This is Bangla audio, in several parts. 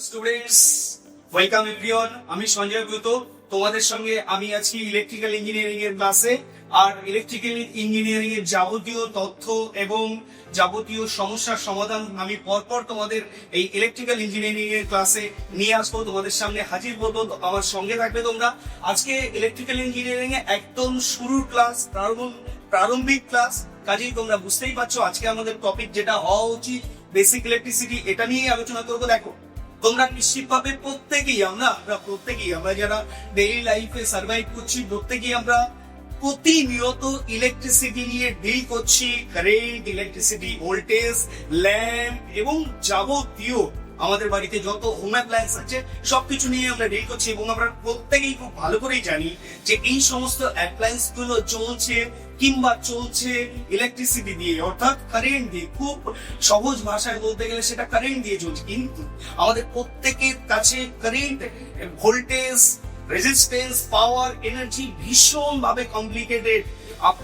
Students, welcome everyone. আমি সঞ্জয় ব্রত, তোমাদের সঙ্গে আমি আছি ইলেকট্রিক্যাল ইঞ্জিনিয়ারিং এর ক্লাসে। আর ইলেকট্রিক্যাল ইঞ্জিনিয়ারিং এর যাবতীয় তথ্য এবং যাবতীয় সমস্যার সমাধান আমি পরপর তোমাদের এই ইলেকট্রিক্যাল ইঞ্জিনিয়ারিং এর ক্লাসে নিয়ে আসবো, তোমাদের সামনে হাজির হবো। আমার সঙ্গে থাকবে তোমরা। আজকে ইলেকট্রিক্যাল ইঞ্জিনিয়ারিং এ একদম শুরুর ক্লাস, প্রারম্ভিক ক্লাস। কাজেই তোমরা বুঝতেই পারছো আজকে আমাদের টপিক যেটা হওয়া উচিত বেসিক ইলেকট্রিসিটি, এটা নিয়ে আলোচনা করবো। দেখো, তোমরা নিশ্চিতভাবে প্রত্যেকেই আমরা যারা ডেইলি লাইফে সার্ভাইভ করছি, প্রত্যেকেই আমরা প্রতিনিয়ত ইলেকট্রিসিটি নিয়ে ডিল করছি। কারেন্ট, ইলেকট্রিসিটি, ভোল্টেজ, ল্যাম্প এবং যাবতীয় আমাদের বাড়িতে যত হোম অ্যাপ্লায়েন্স আছে সবকিছু নিয়ে আমরা ডিল করছি। এবং আমরা প্রত্যেকেই খুব ভালো করেই জানি যে এই সমস্ত অ্যাপ্লায়েন্স গুলো চলছে ইলেকট্রিসিটি দিয়ে, অর্থাৎ কারেন্ট দিয়ে। খুব সহজ ভাষায় বলতে গেলে সেটা কারেন্ট দিয়ে চলছে। কিন্তু আমাদের প্রত্যেকের কাছে কারেন্ট, ভোল্টেজ, রেজিস্ট্যান্স, পাওয়ার, এনার্জি ভীষণ ভাবে কমপ্লিকেটেড।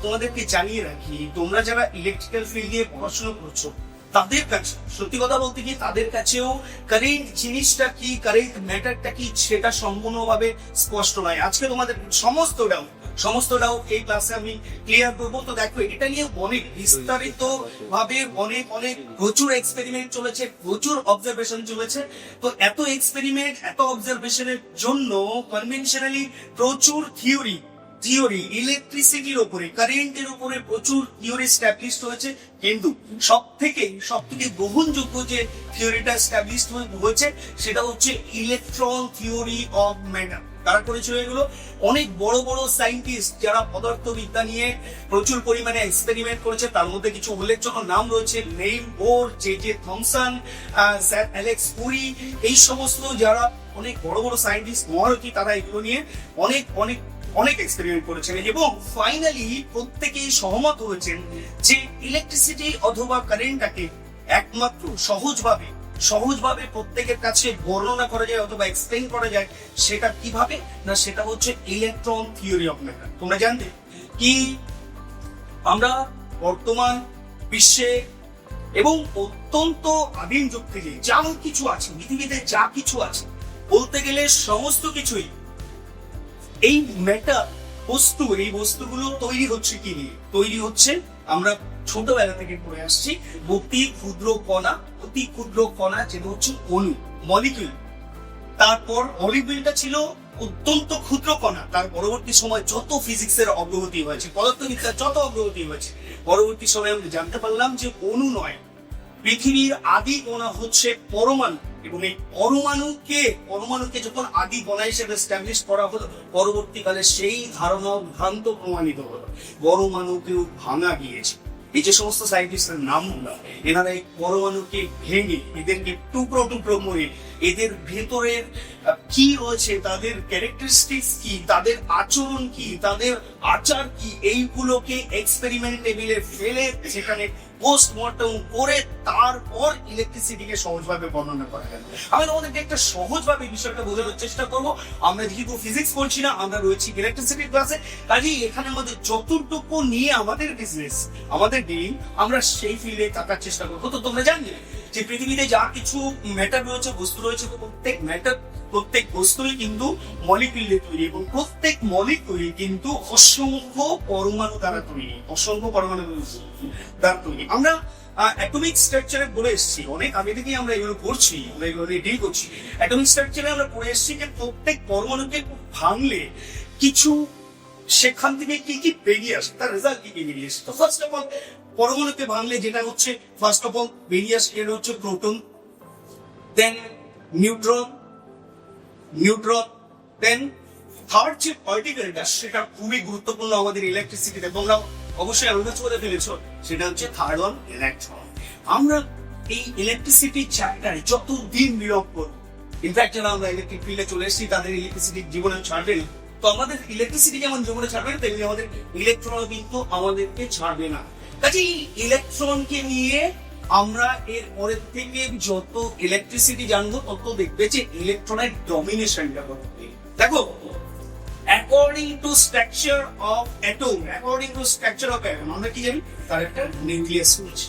তোমাদেরকে জানিয়ে রাখি, তোমরা যারা ইলেকট্রিক্যাল ফিল্ড নিয়ে পড়াশোনা করছো তাদের কাছে, সত্যি কথা বলতে কি, তাদের কাছেও কারেন্ট জিনিসটা কি, কারেন্ট ম্যাটারটা কি, সেটা সম্পূর্ণভাবে স্পষ্ট নয়। আজকে তোমাদের সমস্ত ডাউট এই ক্লাসে আমি ক্লিয়ার করবো। তো দেখো, এটা নিয়ে অনেক বিস্তারিত ভাবে অনেক প্রচুর এক্সপেরিমেন্ট চলেছে, প্রচুর অবজারভেশন চলেছে। তো এত এক্সপেরিমেন্ট, এত অবজারভেশনের জন্য কনভেনশনালি প্রচুর থিওরি ইলেকট্রিসিটির উপরে, কারেন্টের উপরে প্রচুর থিওরি স্ট্যাবলিশড হয়েছে। কিন্তু সব থেকে গ্রহণযোগ্য যে থিওরিটা স্ট্যাবলিশড হয়েছে সেটা হচ্ছে ইলেকট্রন থিওরি অফ ম্যাটার। কারা করেছিল এগুলো? অনেক বড় বড় সায়েন্টিস্ট যারা পদার্থবিদ্যা নিয়ে প্রচুর পরিমাণে এক্সপেরিমেন্ট করেছে। তার মধ্যে কিছু উল্লেখযোগ্য নাম রয়েছে: Niels Bohr, J Thomson, sir Alex Curie. এই সমস্ত যারা অনেক বড় বড় সায়েন্টিস্ট, মহারথী, তারা এগুলো নিয়ে অনেক এক্সপেরিমেন্ট করেছেন এবং ফাইনালি প্রত্যেকেই সহমত হয়েছেন যে ইলেকট্রিসিটি অথবা কারেন্টটাকে একমাত্র সহজভাবে প্রত্যেকের কাছে বর্ণনা করা যায় অথবা এক্সপ্লেন করা যায়। সেটা কিভাবে না, সেটা হচ্ছে ইলেকট্রন থিওরি অফ ম্যাটার। তোমরা জানতে কি আমরা বর্তমান বিশ্বে এবং অত্যন্ত আদিম যুগ থেকে যা কিছু আছে, পৃথিবীতে যা কিছু আছে, বলতে গেলে সমস্ত কিছুই এই ম্যাটার, এই বস্তুগুলো তৈরি হচ্ছে কি নিয়ে? তৈরি হচ্ছে, আমরা ছোটবেলা থেকে পড়ে আসছি, অতি ক্ষুদ্র কণা যেটা হচ্ছে অণু, মলিকিউল। তারপর মলিকিউলটা ছিল অত্যন্ত ক্ষুদ্র কণা। তার পরবর্তী সময় যত ফিজিক্সের অগ্রগতি হয়েছে, পদার্থবিদ্যার যত অগ্রগতি হয়েছে, পরবর্তী সময় আমরা জানতে পারলাম যে অণু নয়, পৃথিবীর আদি কণা হচ্ছে পরমাণু। এবং এই পরমাণুকে যখন আদি কণা হিসেবে এস্টাবলিশ করা হলো, পরবর্তীকালে সেই ধারণা ভ্রান্ত প্রমাণিত হলো, পরমাণুকেও ভাঙা গিয়েছে। এই যে সমস্ত সায়েন্টিস্টের নাম হলো, এনারা এই পরমাণুকে ভেঙে, এদেরকে টুকরো করে, এদের ভেতরের কি রয়েছে, তাদের ক্যারেক্টারিস্টিক্স কি, তাদের আচরণ কি, তাদের আচার কি, এইগুলোকে এক্সপেরিমেন্ট টেবিলে ফেলে সেখানে পোস্টমর্টম করে তারপর ইলেকট্রিসিটিকে সহজভাবে বর্ণনা করা গেল। আমি তোমাদেরকে একটা সহজভাবে বিষয়টা বোঝানোর চেষ্টা করবো। আমরা যেহেতু ফিজিক্স পড়ছি না, আমরা রয়েছি ইলেকট্রিসিটির ক্লাসে, কাজেই এখানে আমাদের যতটুকু নিয়ে আমাদের বিজনেস, আমাদের ডিল, আমরা সেই ফিল্ডে থাকার চেষ্টা করবো। তো তোমরা জানলে যে পৃথিবীতে যা কিছু ম্যাটার রয়েছে, বস্তু রয়েছে, প্রত্যেক বস্তুই কিন্তু মলিকিউল দিয়ে তৈরি এবং প্রত্যেক মলিকিউল কিন্তু অসংখ্য পরমাণু দ্বারা তৈরি। আমরা অ্যাটমিক স্ট্রাকচারে বলে এসেছি, অনেক আগে থেকেই আমরা এগুলো করছি, আমরা এগুলো নিয়ে ডিল করছি। অ্যাটমিক স্ট্রাকচারে আমরা পড়ে এসেছি যে প্রত্যেক পরমাণুকে ভাঙলে কিছু সেখান থেকে কি বেরিয়ে আসে, তার রেজাল্ট কি বেরিয়ে আসে। তো ফার্স্ট অফ অল, পরমাণুকে ভাঙলে যেটা হচ্ছে বেরিয়ে আসে, এটা হচ্ছে প্রোটন, দেন নিউট্রন, দেন থার্ড যে পার্টিকেলটা, সেটা খুবই গুরুত্বপূর্ণ আমাদের ইলেকট্রিসিটিতে। তোমরা অবশ্যই আন্দাজ করে ফেলেছো, সেটা হচ্ছে থার্ড ওয়ান, ইলেকট্রন। আমরা এই ইলেকট্রিসিটি চ্যাপ্টারে যত দিন বিলম্ব করবো, ইনফ্যাক্ট যারা আমরা ইলেকট্রিক ফিল্ডে চলে এসেছি তাদের ইলেকট্রিসিটি জীবনে ছাড়বে না। তো আমাদের ইলেকট্রিসিটি যেমন জীবনে ছাড়বে না, তেমনি আমাদের ইলেকট্রন কিন্তু আমাদেরকে ছাড়বে না। কাজেই ইলেকট্রনকে নিয়ে আমরা এর পরের থেকে যত ইলেকট্রিসিটি জানবো, তত দেখবে যে ইলেকট্রনের ডমিনেশনটা ঘটবে। দেখো, according to structure of atom, আমরা কি জানি? তার একটা নিউক্লিয়াস রয়েছে,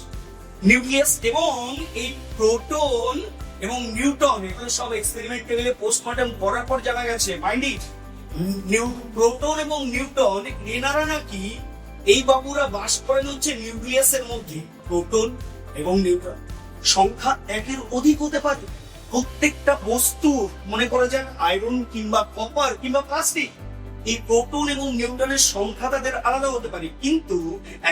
এবং এই প্রোটন এবং নিউটন, এগুলো সব এক্সপেরিমেন্ট টেবিলে পোস্টমর্টম করার পর জানা গেছে মাইন্ড ইট, প্রোটন এবং নিউটন এনারা নাকি এই বাবুরা বাস করেন হচ্ছে নিউক্লিয়াসের মধ্যে। প্রোটন এবং নিউট্রন সংখ্যা একের অধিক হতে পারে। প্রত্যেকটা বস্তু, মনে করা যাক আয়রন কিংবা কপার কিংবা প্লাস্টিক, এই প্রোটন এবং নিউট্রনের সংখ্যা তাদের আলাদা হতে পারে, কিন্তু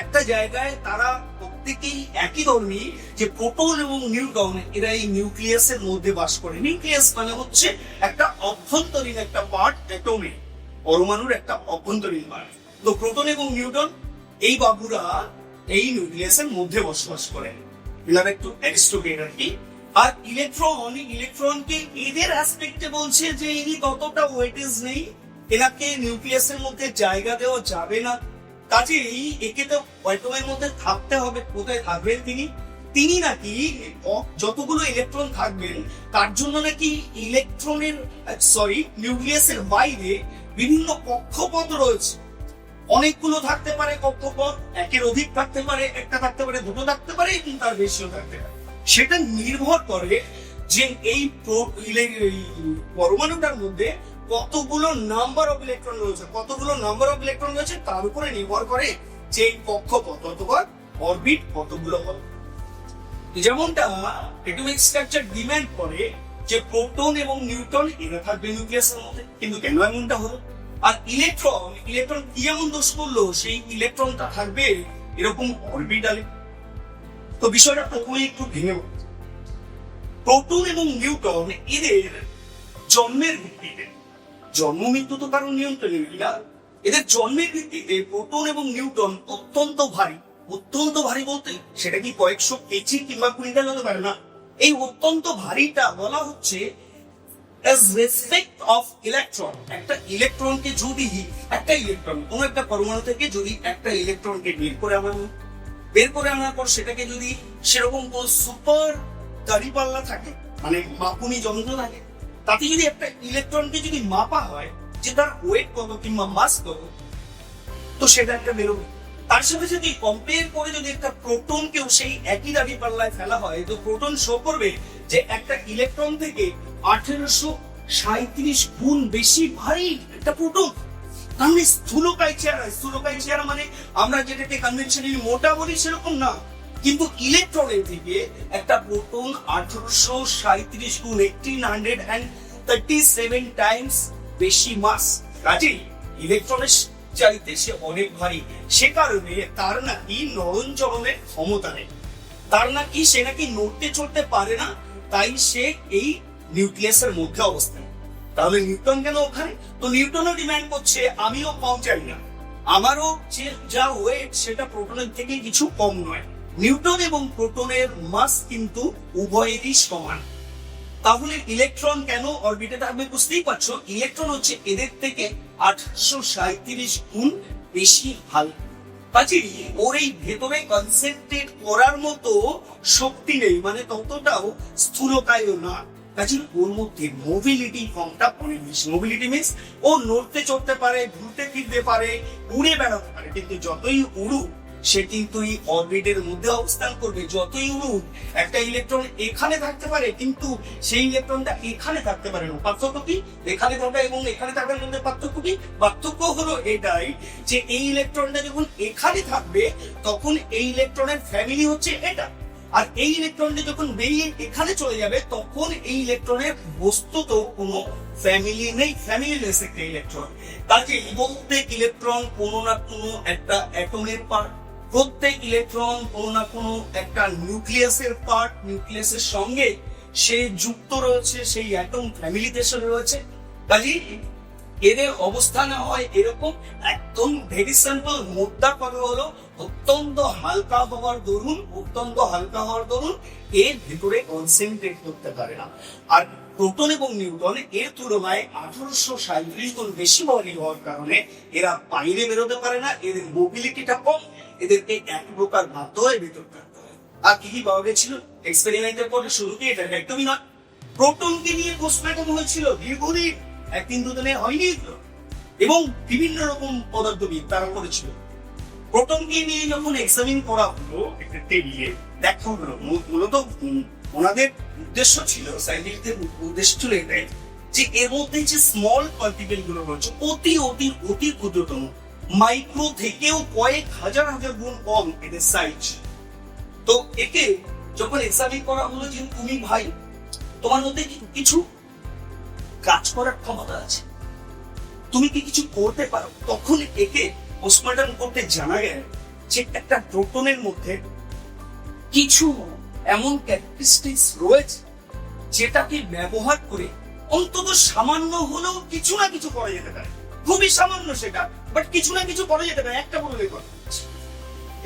একটা জায়গায় তারা প্রত্যেকেই একই ধর্মী, যে প্রোটন এবং নিউট্রন এরা এই নিউক্লিয়াসের মধ্যে বাস করে। নিউক্লিয়াস মানে হচ্ছে একটা অভ্যন্তরীণ একটা পার্ট, অ্যাটমে, পরমাণুর একটা অভ্যন্তরীণ পার্ট। তো প্রোটন এবং নিউট্রন এই বাবুরা এই নিউক্লিয়াসের মধ্যে বসবাস করেন, এনারা একটু এক্সট্রোগেট আর কি। আর ইলেকট্রনকে এদের অ্যাসপেক্টে বলছে যে ইনি ততটা ওয়েটেজ নেই, এনাকে নিউক্লিয়াসের মধ্যে জায়গা দেওয়া যাবে না, কাজেই একে তো অ্যাটমের মধ্যে থাকতে হবে। কোথায় থাকবেন তিনি নাকি যতগুলো ইলেকট্রন থাকবেন তার জন্য নাকি নিউক্লিয়াসের বাইরে বিভিন্ন কক্ষপথ রয়েছে। অনেকগুলো থাকতে পারে কক্ষপথ, একের অধিক থাকতে পারে, একটা থাকতে পারে, দুটো থাকতে পারে, এবং তার বেশিও থাকতে পারে। সেটা নির্ভর করে যে এই পরমাণুটার মধ্যে কতগুলো নাম্বার অফ ইলেকট্রন রয়েছে, তার উপরে নির্ভর করে যে এই কক্ষপথ অথবা অরবিট কতগুলো হবে। যেমনটা অ্যাটমিক স্ট্রাকচার ডিমান্ড করে যে প্রোটন এবং নিউট্রন এরা থাকবে নিউক্লিয়াসের মধ্যে, কিন্তু কেন এমনটা হলো? আর ইলেকট্রন কি এমন দোষ করলো সেই ইলেকট্রনটা থাকবে এরকম অরবিটালে? তো বিষয়টা প্রথমে একটু ভেঙে বলতে, প্রোটন এবং নিউট্রন এদের জন্মের ভিত্তিতে, জন্ম মৃত্যু তো কারণ নিয়ন্ত্রণের, এদের জন্মের ভিত্তিতে প্রোটন এবং নিউট্রন অত্যন্ত ভারী বলতে সেটা কি কয়েকশো কেজি কিংবা কুইন্টাল হতে পারে না। এই অত্যন্ত ভারীটা বলা হচ্ছে as respect of electron। একটা ইলেকট্রনকে যদি কোন একটা পরমাণু থেকে যদি একটা ইলেকট্রনকে বের করে আনার পর সেটাকে যদি সেরকম কোন সুপার দাঁড়িপাল্লা থাকে, মানে মাপুনি যন্ত্র থাকে, তাতে যদি একটা ইলেকট্রনকে যদি মাপা হয় যে তার ওয়েট কত কিংবা মাস কত, তো সেটা একটা বেরোবে। তার সাথে যদি কম্পেয়ার করে যদি একটা প্রোটনকেও সেই একই দাঁড়িপাল্লায় ফেলা হয়, তো প্রোটন শো করবে যে একটা ইলেকট্রন থেকে 1837 গুণ বেশি ভারী একটা প্রোটন। তাহলে স্থূলকায় চেহারা মানে আমরা যেটাকে কনভেনশনালি মোটা বলি সেরকম না, কিন্তু ইলেকট্রনের থেকে একটা প্রোটন 1837 গুণ 1837 টাইমস বেশি মাস, কাজেই ইলেকট্রনের চাইতে সে অনেক ভারী। সে কারণে তার নাকি নরম চলনের ক্ষমতা নেই, সে নাকি নড়তে চড়তে পারে না, তাই সে এই নিউক্লিয়াসের মধ্যে অবস্থান। তাহলে নিউটন কেন ওখানে? তো নিউটনও ডিমান্ড করছে আমিও কম চাই না, আমারও যা ওয়েট সেটা প্রোটনের থেকে কিছু কম নয়। নিউটন এবং প্রোটনের মাস কিন্তু উভয়েরই সমান। তাহলে ইলেকট্রন কেন অরবিটে থাকবে? বুঝতেই পারছো, ইলেকট্রন হচ্ছে এদের থেকে 837 গুণ বেশি হালকা, কাজেই ওর এই ভেতরে কনসেন্ট্রেট করার মতো শক্তি নেই, মানে ততটাও স্থূলকায়ও না। কাজেই ওর মধ্যে মোবিলিটি ফর্মটা অনেক বেশি। মোবিলিটি মিন্স ও নড়তে চড়তে পারে, ঘুরতে ফিরতে পারে, উড়ে বেড়াতে পারে, কিন্তু যতই উড়ুক সে কিন্তু এই অরবিটের মধ্যে অবস্থান করবে। যতই উড়ুক একটা ইলেকট্রন এখানে থাকতে পারে, কিন্তু সেই ইলেকট্রনটা এখানে থাকতে পারে না। পার্থক্য কি? এখানে থাকা এবং এখানে থাকার মধ্যে পার্থক্য কি? পার্থক্য হলো এটাই যে এই ইলেকট্রনটা যখন এখানে থাকবে তখন এই ইলেকট্রনের ফ্যামিলি হচ্ছে এটা, আর এই ইলেকট্রনটা যখন বেরিয়ে এখানে চলে যাবে তখন এই ইলেকট্রনের বস্তুত কোনো ফ্যামিলি নেই, ফ্যামিলিলেস একটা ইলেকট্রন। কাজে প্রত্যেক ইলেকট্রন কোনো না কোনো একটা অ্যাটমের পার্ট, প্রত্যেক ইলেকট্রন কোনো না কোনো একটা নিউক্লিয়াসের পার্ট, নিউক্লিয়াসের সঙ্গে সে যুক্ত রয়েছে, সেই অ্যাটম ফ্যামিলিতে রয়েছে। কাজে এদের অবস্থান হয় এরকম। একদম ভেরি সিম্পল মোদ্দা কথা হলো অত্যন্ত হালকা হওয়ার দরুন এর ভিতরে কনসেন্ট্রেট করতে পারে না। আর প্রোটন এবং নিউট্রন এর তুলনায় 1837 গুণ বেশি ভারী হওয়ার কারণে এরা বাইরে বেরোতে পারে না, এদের মোবিলিটিটা কম, এদেরকে এক প্রকার বাধ্য হয়ে ভেতর থাকতে হয়। আর কি পাওয়া গেছিল এক্সপেরিমেন্টের পরে? শুরু কি এটা একদমই নয়। প্রোটনকে নিয়ে পোস্টমর্টম হয়েছিল দীর্ঘদিন, একদিন দুদিনে হয়নি, এবং বিভিন্ন রকম পদার্থবিদ তারা করেছিল। প্রোটনকে নিয়ে যখন এক্সামিন করা হলো একটা টেবিলে, দেখো মূলত ওনাদের উদ্দেশ্য ছিল, সাইন্টিফিকদের উদ্দেশ্য ছিল এটাই যে এর মধ্যে যে স্মল পার্টিকেল গুলো রয়েছে অতি অতি অতি ক্ষুদ্রতম, মাইক্রো থেকেও কয়েক হাজার হাজার গুণ কম এদের সাইজ। তো একে যখন এক্সামিন করা হলো যে তুমি ভাই তোমার মধ্যে কিছু কাজ করার ক্ষমতা আছে, তুমি কি কিছু করতে পারো, তখন একে পোস্টমর্টম করতে জানা গেল যে একটা প্রোটনের মধ্যে কিছু এমন ক্যারেক্টারিস্টিক্স রয়েছে যেটাকে ব্যবহার করে অন্তত সামান্য হলেও কিছু না কিছু করা যেতে পারে। খুবই সামান্য সেটা, বাট কিছু না কিছু করা যেতে পারে একটা প্রোটনের কথা।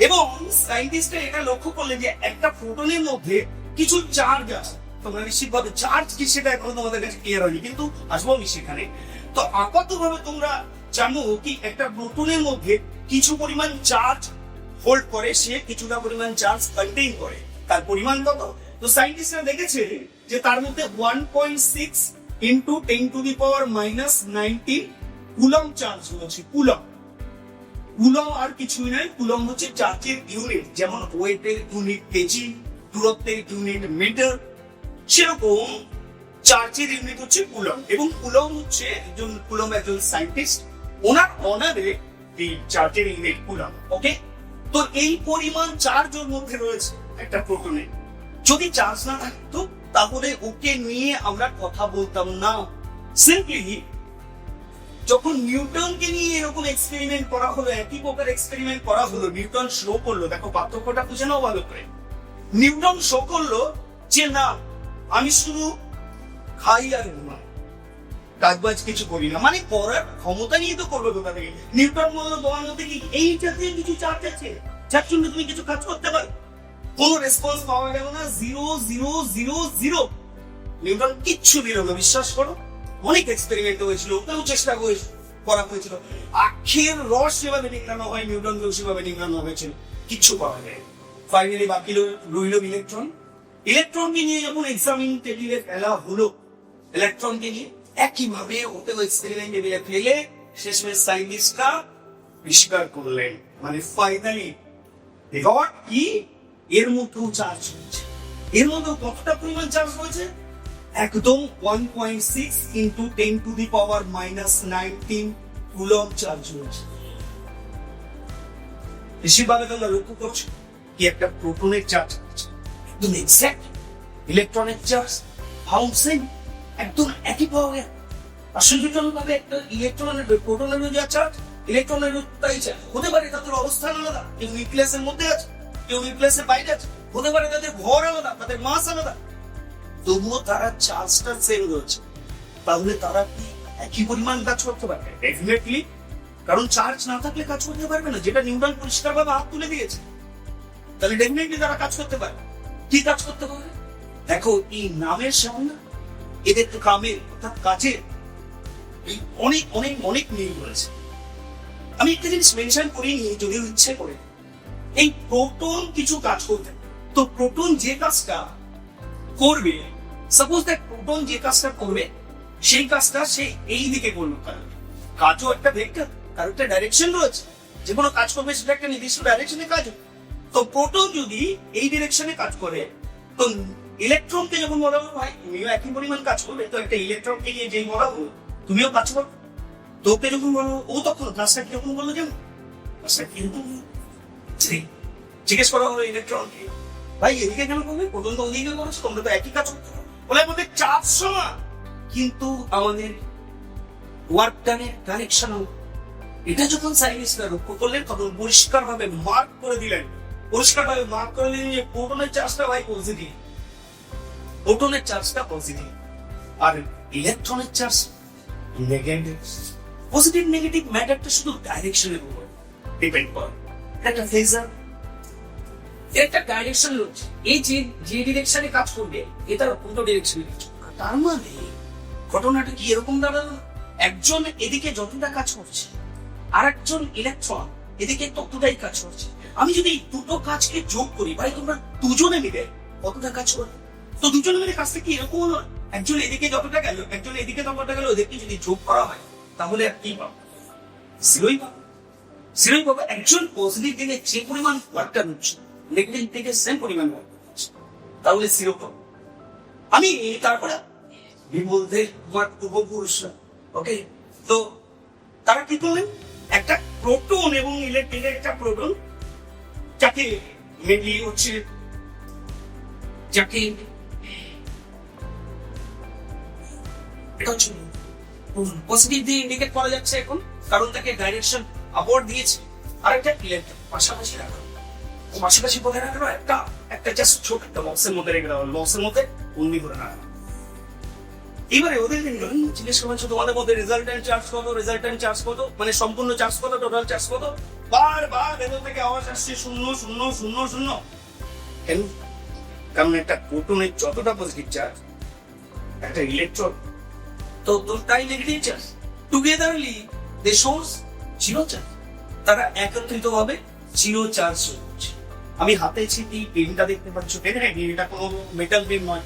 এবং সায়েন্টিস্টরা এটা লক্ষ্য করলেন যে একটা প্রোটনের মধ্যে কিছু চার্জ আছে। তোমরা নিশ্চিতভাবে চার্জ কি সেটা এখন তোমাদের কাছে ক্লিয়ার হয়নি, কিন্তু আসবো আমি সেখানে। তো আপাতভাবে তোমরা জানো কি একটা প্রোটনের মধ্যে কিছু পরিমাণ চার্জ হোল্ড করে, সে কিছুটা পরিমাণ চার্জ কন্টেইন করে। তার পরিমাণ কত? তো সায়েন্টিস্টরা দেখেছে যে তার মধ্যে 1.6 ইন্টু 10⁻⁻⁹ কুলম চার্জ রয়েছে। কুলম আর কিছুই নয়, কুলম হচ্ছে চার্জের ইউনিট। যেমন ওয়েটের ইউনিট কেজি, দূরত্বের ইউনিট মিটার, সেরকম চার্জের ইউনিট হচ্ছে কুলম। এবং কুলম হচ্ছে একজন সায়েন্টিস্ট, ওনার অনারে এই চার্জের ইউনিট কুলম। ওকে, তো এই পরিমাণ চার্জ ওর মধ্যে রয়েছে একটা প্রোটনে। যদি চার্জ না থাকতো তাহলে ওকে নিয়ে আমরা কথা বলতাম না। সিম্পলি যখন নিউটনকে নিয়ে এরকম এক্সপেরিমেন্ট করা হলো, একই প্রকার এক্সপেরিমেন্ট করা হলো, নিউটন শো করলো, দেখো পার্থক্যটা বুঝে নাও ভালো করে। নিউটন শো করলো যে না, আমি শুধু খাই আর ঘুমাই, কাজবাজ কিছু করি না, মানে করার ক্ষমতা নিয়ে তো করবে কোথা থেকে। নিউটন বললো তোমার মধ্যে কি এই জাতীয় কিছু চার্জ আছে যার জন্য তুমি কিছু কাজ করতে পারো? কোনো রেসপন্স পাওয়া গেল না, 0,0,0,0 নিউটন কিচ্ছু দিল না। বিশ্বাস করো, অনেক এক্সপেরিমেন্ট হয়েছিল, ওকেও চেষ্টা করা হয়েছিল, আখের রস সেভাবে নিংড়ানো হয়, নিউটনকেও সেভাবে নিংড়ানো হয়েছিল, কিচ্ছু পাওয়া যায়। ফাইনালি বাকি রইল ইলেকট্রন। ইলেকট্রনকে নিয়ে যখন এক্সামিন টেবিলে ফেলা হলো, ইলেকট্রনকে নিয়ে একইভাবে ওকেও এক্সপেরিমেন্ট টেবিলে ফেলে শেষমেশ সায়েন্টিস্টরা আবিষ্কার করলেন, মানে ফাইনালি কি এর মধ্যেও চার্জ হচ্ছে। এর মধ্যে কতটা পরিমাণ চার্জ হয়েছে? একদম 1.6 ইন্টু 10⁻⁻⁹ কুলম চার্জ হয়েছে। বেশিরভাগ তোমরা লক্ষ্য করছো কি একটা প্রোটনের চার্জ হচ্ছে একদম এক্সাক্ট, ইলেকট্রনের চার্জ ফাউন্ড সেম, একদম একই পাওয়া গেল। আশ্চর্যজনকভাবে একটা ইলেকট্রনের প্রোটনের যা চার্জ, ইলেকট্রনের তাই চার্জ হতে পারে তাদের অবস্থান আলাদা, কেউ নিউক্লিয়াসের মধ্যে আছে, কেউ নিউক্লিয়াসের বাইরে আছে, হতে পারে তাদের ভর আলাদা, তাদের মাস আলাদা, তবুও তারা চার্জটা সেম রয়েছে। তাহলে তারা কি একই পরিমাণ কাজ করতে পারবে? ডেফিনেটলি, কারণ চার্জ না থাকলে কাজ করতে পারবে না, যেটা নিউটন পরিষ্কারভাবে হাত তুলে দিয়েছে। তাহলে ডেফিনেটলি তারা কাজ করতে পারবে। কি কাজ করতে পারবে? দেখো এই নামের সামনে এদের কামের অর্থাৎ কাজের অনেক অনেক অনেক মিল রয়েছে। আমি একটা জিনিস মেনশন করিনি, যদিও ইচ্ছে করে, এই প্রোটন কিছু কাজ করতে, তো প্রোটন যে কাজটা করবে, সাপোজ দ্যাট প্রোটন যে কাজটা করবে সেই কাজটা সে এই দিকে করবে, কাজও একটা ভেক্টর, তার একটা ডাইরেকশন রয়েছে, যে কোনো কাজ করবে সেটা একটা নির্দিষ্ট ডাইরেকশনে কাজ হবে। তো প্রোটন যদি এই ডিরেকশনে কাজ করে, তো ইলেকট্রনকে যখন বলা হবে ভাই তুমিও একই পরিমাণ কাজ করবে, তো একটা ইলেকট্রনকে নিয়ে যেই বলা হলো তুমিও কাজ করবে, তো ওকে যখন বলো, ও তখন কাজটা কিরকম বললো, যেমন কাজটা কিরকম জিজ্ঞেস করা হলো ইলেকট্রনকে, ভাই এদিকে কেন করবে, প্রোটন তো ওদিকে করেছো, তোমরা তো একই কাজ করতে পারো, বলে আমাদের চার্জ সমান, কিন্তু আমাদের ওয়ার্ক ডানের ডাইরেকশন। এটা যখন সায়েন্টিস্টরা লক্ষ্য করলেন তখন পরিষ্কারভাবে মার্ক করে দিলেন যে প্রোটনের চার্জটা ভাই পজিটিভ, প্রোটনের চার্জটা পজিটিভ, আর ইলেকট্রনের চার্জ নেগেটিভ। পজিটিভ নেগেটিভ ম্যাটারটা শুধু ডাইরেকশনের উপর ডিপেন্ড করে। একটা ফেজার একটা ডাইরেকশন রয়েছে, এই যে ডিরেকশনে কাজ করবে এটার উল্টো ডিরেকশনে কাজ করবে। তার মানে ঘটনাটা কি এরকম দাঁড়ালো, একজন এদিকে যতটা কাজ করছে আর একজন ইলেকট্রন এদিকে ততটাই কাজ করছে। আমি যদি দুটো কাজকে যোগ করি, ভাই তোমরা দুজনে মিলে কতটা কাজ করবে, তো দুজনে মিলে কাজটা কি এরকম হলো, একজন এদিকে যতটা গেল একজন এদিকে ততটা গেল, ওদেরকে যদি যোগ করা হয় তাহলে আর কি পাবো, জিরোই পাবো। একজন পজিটিভ দিকে যে পরিমাণ ওয়ার্কটা হচ্ছে নেগেটিভ থেকে সেম পরিমাণ ওয়ার্ক। তাহলে সিরোকম। আমি তারপরে বলতে তোমার পূর্বপুরুষরা, ওকে, তো তারা কি করলেন, একটা প্রোটন এবং ইলেকট্রনের একটা প্রোটন, যাকে মেনলি হচ্ছে যাকে এটা হচ্ছে পজিটিভ দিয়ে ইন্ডিকেট করা যাচ্ছে এখন, কারণ তাকে ডাইরেকশন আপওয়ার্ড দিয়েছে। আর একটা ইলেকট্রন পাশাপাশি রাখা, পাশাপাশি কোথায় রাখা, একটা একটা জাস্ট ছোট একটা বক্সের মধ্যে রেখে দেওয়া, বক্সের মধ্যে বন্দি করে রাখা। এবারে ওদের জিজ্ঞেস করছে তোমাদের মধ্যে রেজাল্টেন্ট চার্জ কত, রেজাল্টেন্ট চার্জ কত, মানে সম্পূর্ণ চার্জ কত, টোটাল চার্জ কত। বারবার ভেতর থেকে আওয়াজ আসছে শূন্য শূন্য শূন্য শূন্য। কেন? কারণ একটা প্রোটনের যতটা পজিটিভ চার্জ, একটা ইলেকট্রন তো দুটাই নেগেটিভ চার্জ, টুগেদারলি দে শোস জিরো চার্জ। তারা একত্রিত ভাবে জিরো চার্জ হচ্ছে। আমি হাতে এই পেনটা দেখতে পাচ্ছ, পেন, এটা কোনো মেটাল পেন নয়,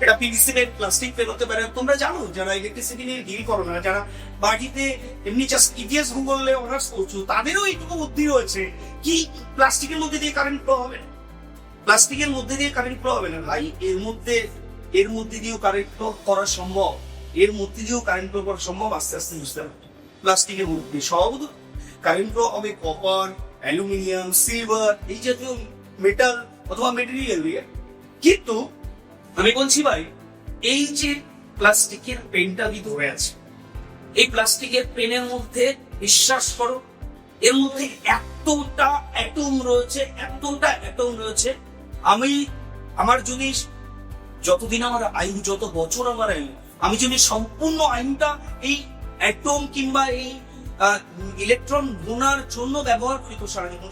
এটা পিভিসি পেন, প্লাস্টিক পেন হতে পারে। তোমরা জানো যারা ইলেকট্রিসিটি নিয়ে ডিল করো না, যারা বাড়িতে এমনি জাস্ট ইতিহাস ভূগোলে অনার্স করছো, তাদেরও এইটুকু বুদ্ধি রয়েছে কি প্লাস্টিকের মধ্যে দিয়ে কারেন্ট ফ্লো হবে না, প্লাস্টিকের মধ্যে দিয়ে কারেন্ট ফ্লো হবে না ভাই। এর মধ্যে দিয়েও কারেন্ট ফ্লো করা সম্ভব, এর মধ্যে দিয়েও কারেন্ট ফ্লো করা সম্ভব। আস্তে আস্তে বুঝতে পারবে প্লাস্টিকের মধ্যে সব কারেন্ট ফ্লো হবে কপার, অ্যালুমিনিয়াম, সিলভার, এই জাতীয় মেটাল অথবা মেটেরিয়াল দিয়ে। কিন্তু আমি বলছি ভাই, এই যে প্লাস্টিকের পেনটা আমি ধরে আছে, এই প্লাস্টিকের পেনের মধ্যে বিশ্বাস করো এর মধ্যে এতটা অ্যাটম রয়েছে, এতটা অ্যাটম রয়েছে। আমার যদি যতদিন আমার আয়ু, যত বছর আমার আয়ু, আমি যদি সম্পূর্ণ আয়ুটা এই অ্যাটম কিংবা এই ইলেকট্রন গোনার জন্য ব্যবহার করি, তো সারা জীবন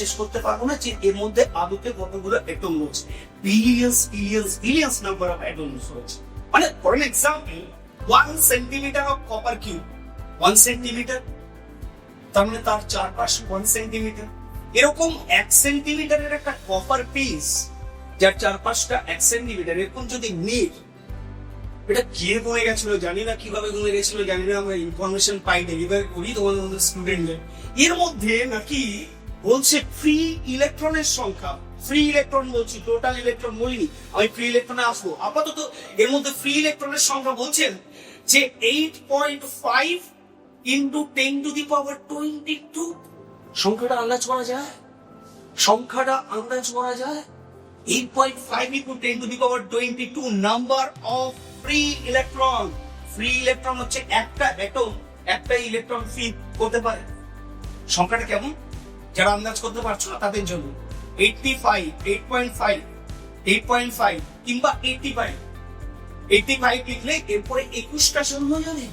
শেষ করতে পারবো না যে এর মধ্যে আদতে কতগুলো অ্যাটম রয়েছে। Billions billions billions number of atoms রয়েছে। মানে for an example, 1 centimetre of copper cube, 1 centimetre, তার মানে তার চারপাশে 1 সেন্টিমিটার। এরকম 1 সেন্টিমিটারের একটা কপার পিস, যার চারপাশটা 1 সেন্টিমিটার, এরকম যদি নিই, এটা কে ঘুমে গেছিল জানি না, কিভাবে ঘুমে গেছিল জানি না, আমরা ইনফরমেশন পাই, ডেলিভারি করি তোমাদের মধ্যে স্টুডেন্টদের। এর মধ্যে নাকি বলছে ফ্রি ইলেকট্রনের সংখ্যা, ফ্রি ইলেকট্রন বলছি, টোটাল ইলেকট্রন বলিনি, আমি ফ্রি ইলেকট্রনে আসবো। আপাতত এর মধ্যে ফ্রি ইলেকট্রনের সংখ্যা বলছেন যে 8.5 ইন্টু 10 টু দি পাওয়ার 22। সংখ্যাটা আন্দাজ করা যায়, সংখ্যাটা আন্দাজ করা যায়। 8.5 into 10 to the power 22 number of free electron. Free electron হচ্ছে একটা অ্যাটম, একটা ইলেকট্রন ফ্রি করতে পারে। সংখ্যাটা কেমন যারা আন্দাজ করতে পারছো না তাদের জন্য 85, 8.5, 8.5 কিংবা 85। 85 লিখলে এরপরে 21টা শূন্য যাবে,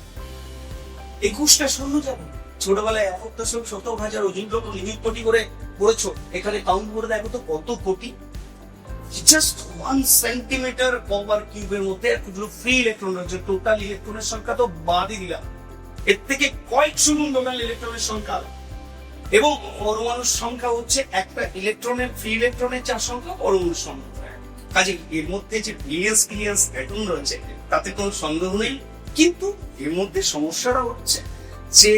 21টা শূন্য যাবে। ছোটবেলায় 71,70,000 অজিন্দ্র লিমিট কোটি করে পড়েছো, এখানে কাউন্ট করে দেখো তো কত কোটি। জাস্ট 1 সেন্টিমিটার কপার কিউবের মধ্যে এতগুলো ফ্রি ইলেকট্রন রয়েছে। টোটাল ইলেকট্রনের সংখ্যা তো বাদই দিলাম, এর থেকে কয়েক শুনুন টোটাল ইলেকট্রনের সংখ্যা। এবং পরমাণুর সংখ্যা হচ্ছে একটা ইলেকট্রনের, ফ্রি ইলেকট্রনের যার সংখ্যা, পরমাণুর সংখ্যা। কাজে এর মধ্যে যে বিলিয়ন্স বিলিয়ন্স অ্যাটম রয়েছে তাতে কোনো সন্দেহ নেই। কিন্তু এর মধ্যে সমস্যাটা হচ্ছে যে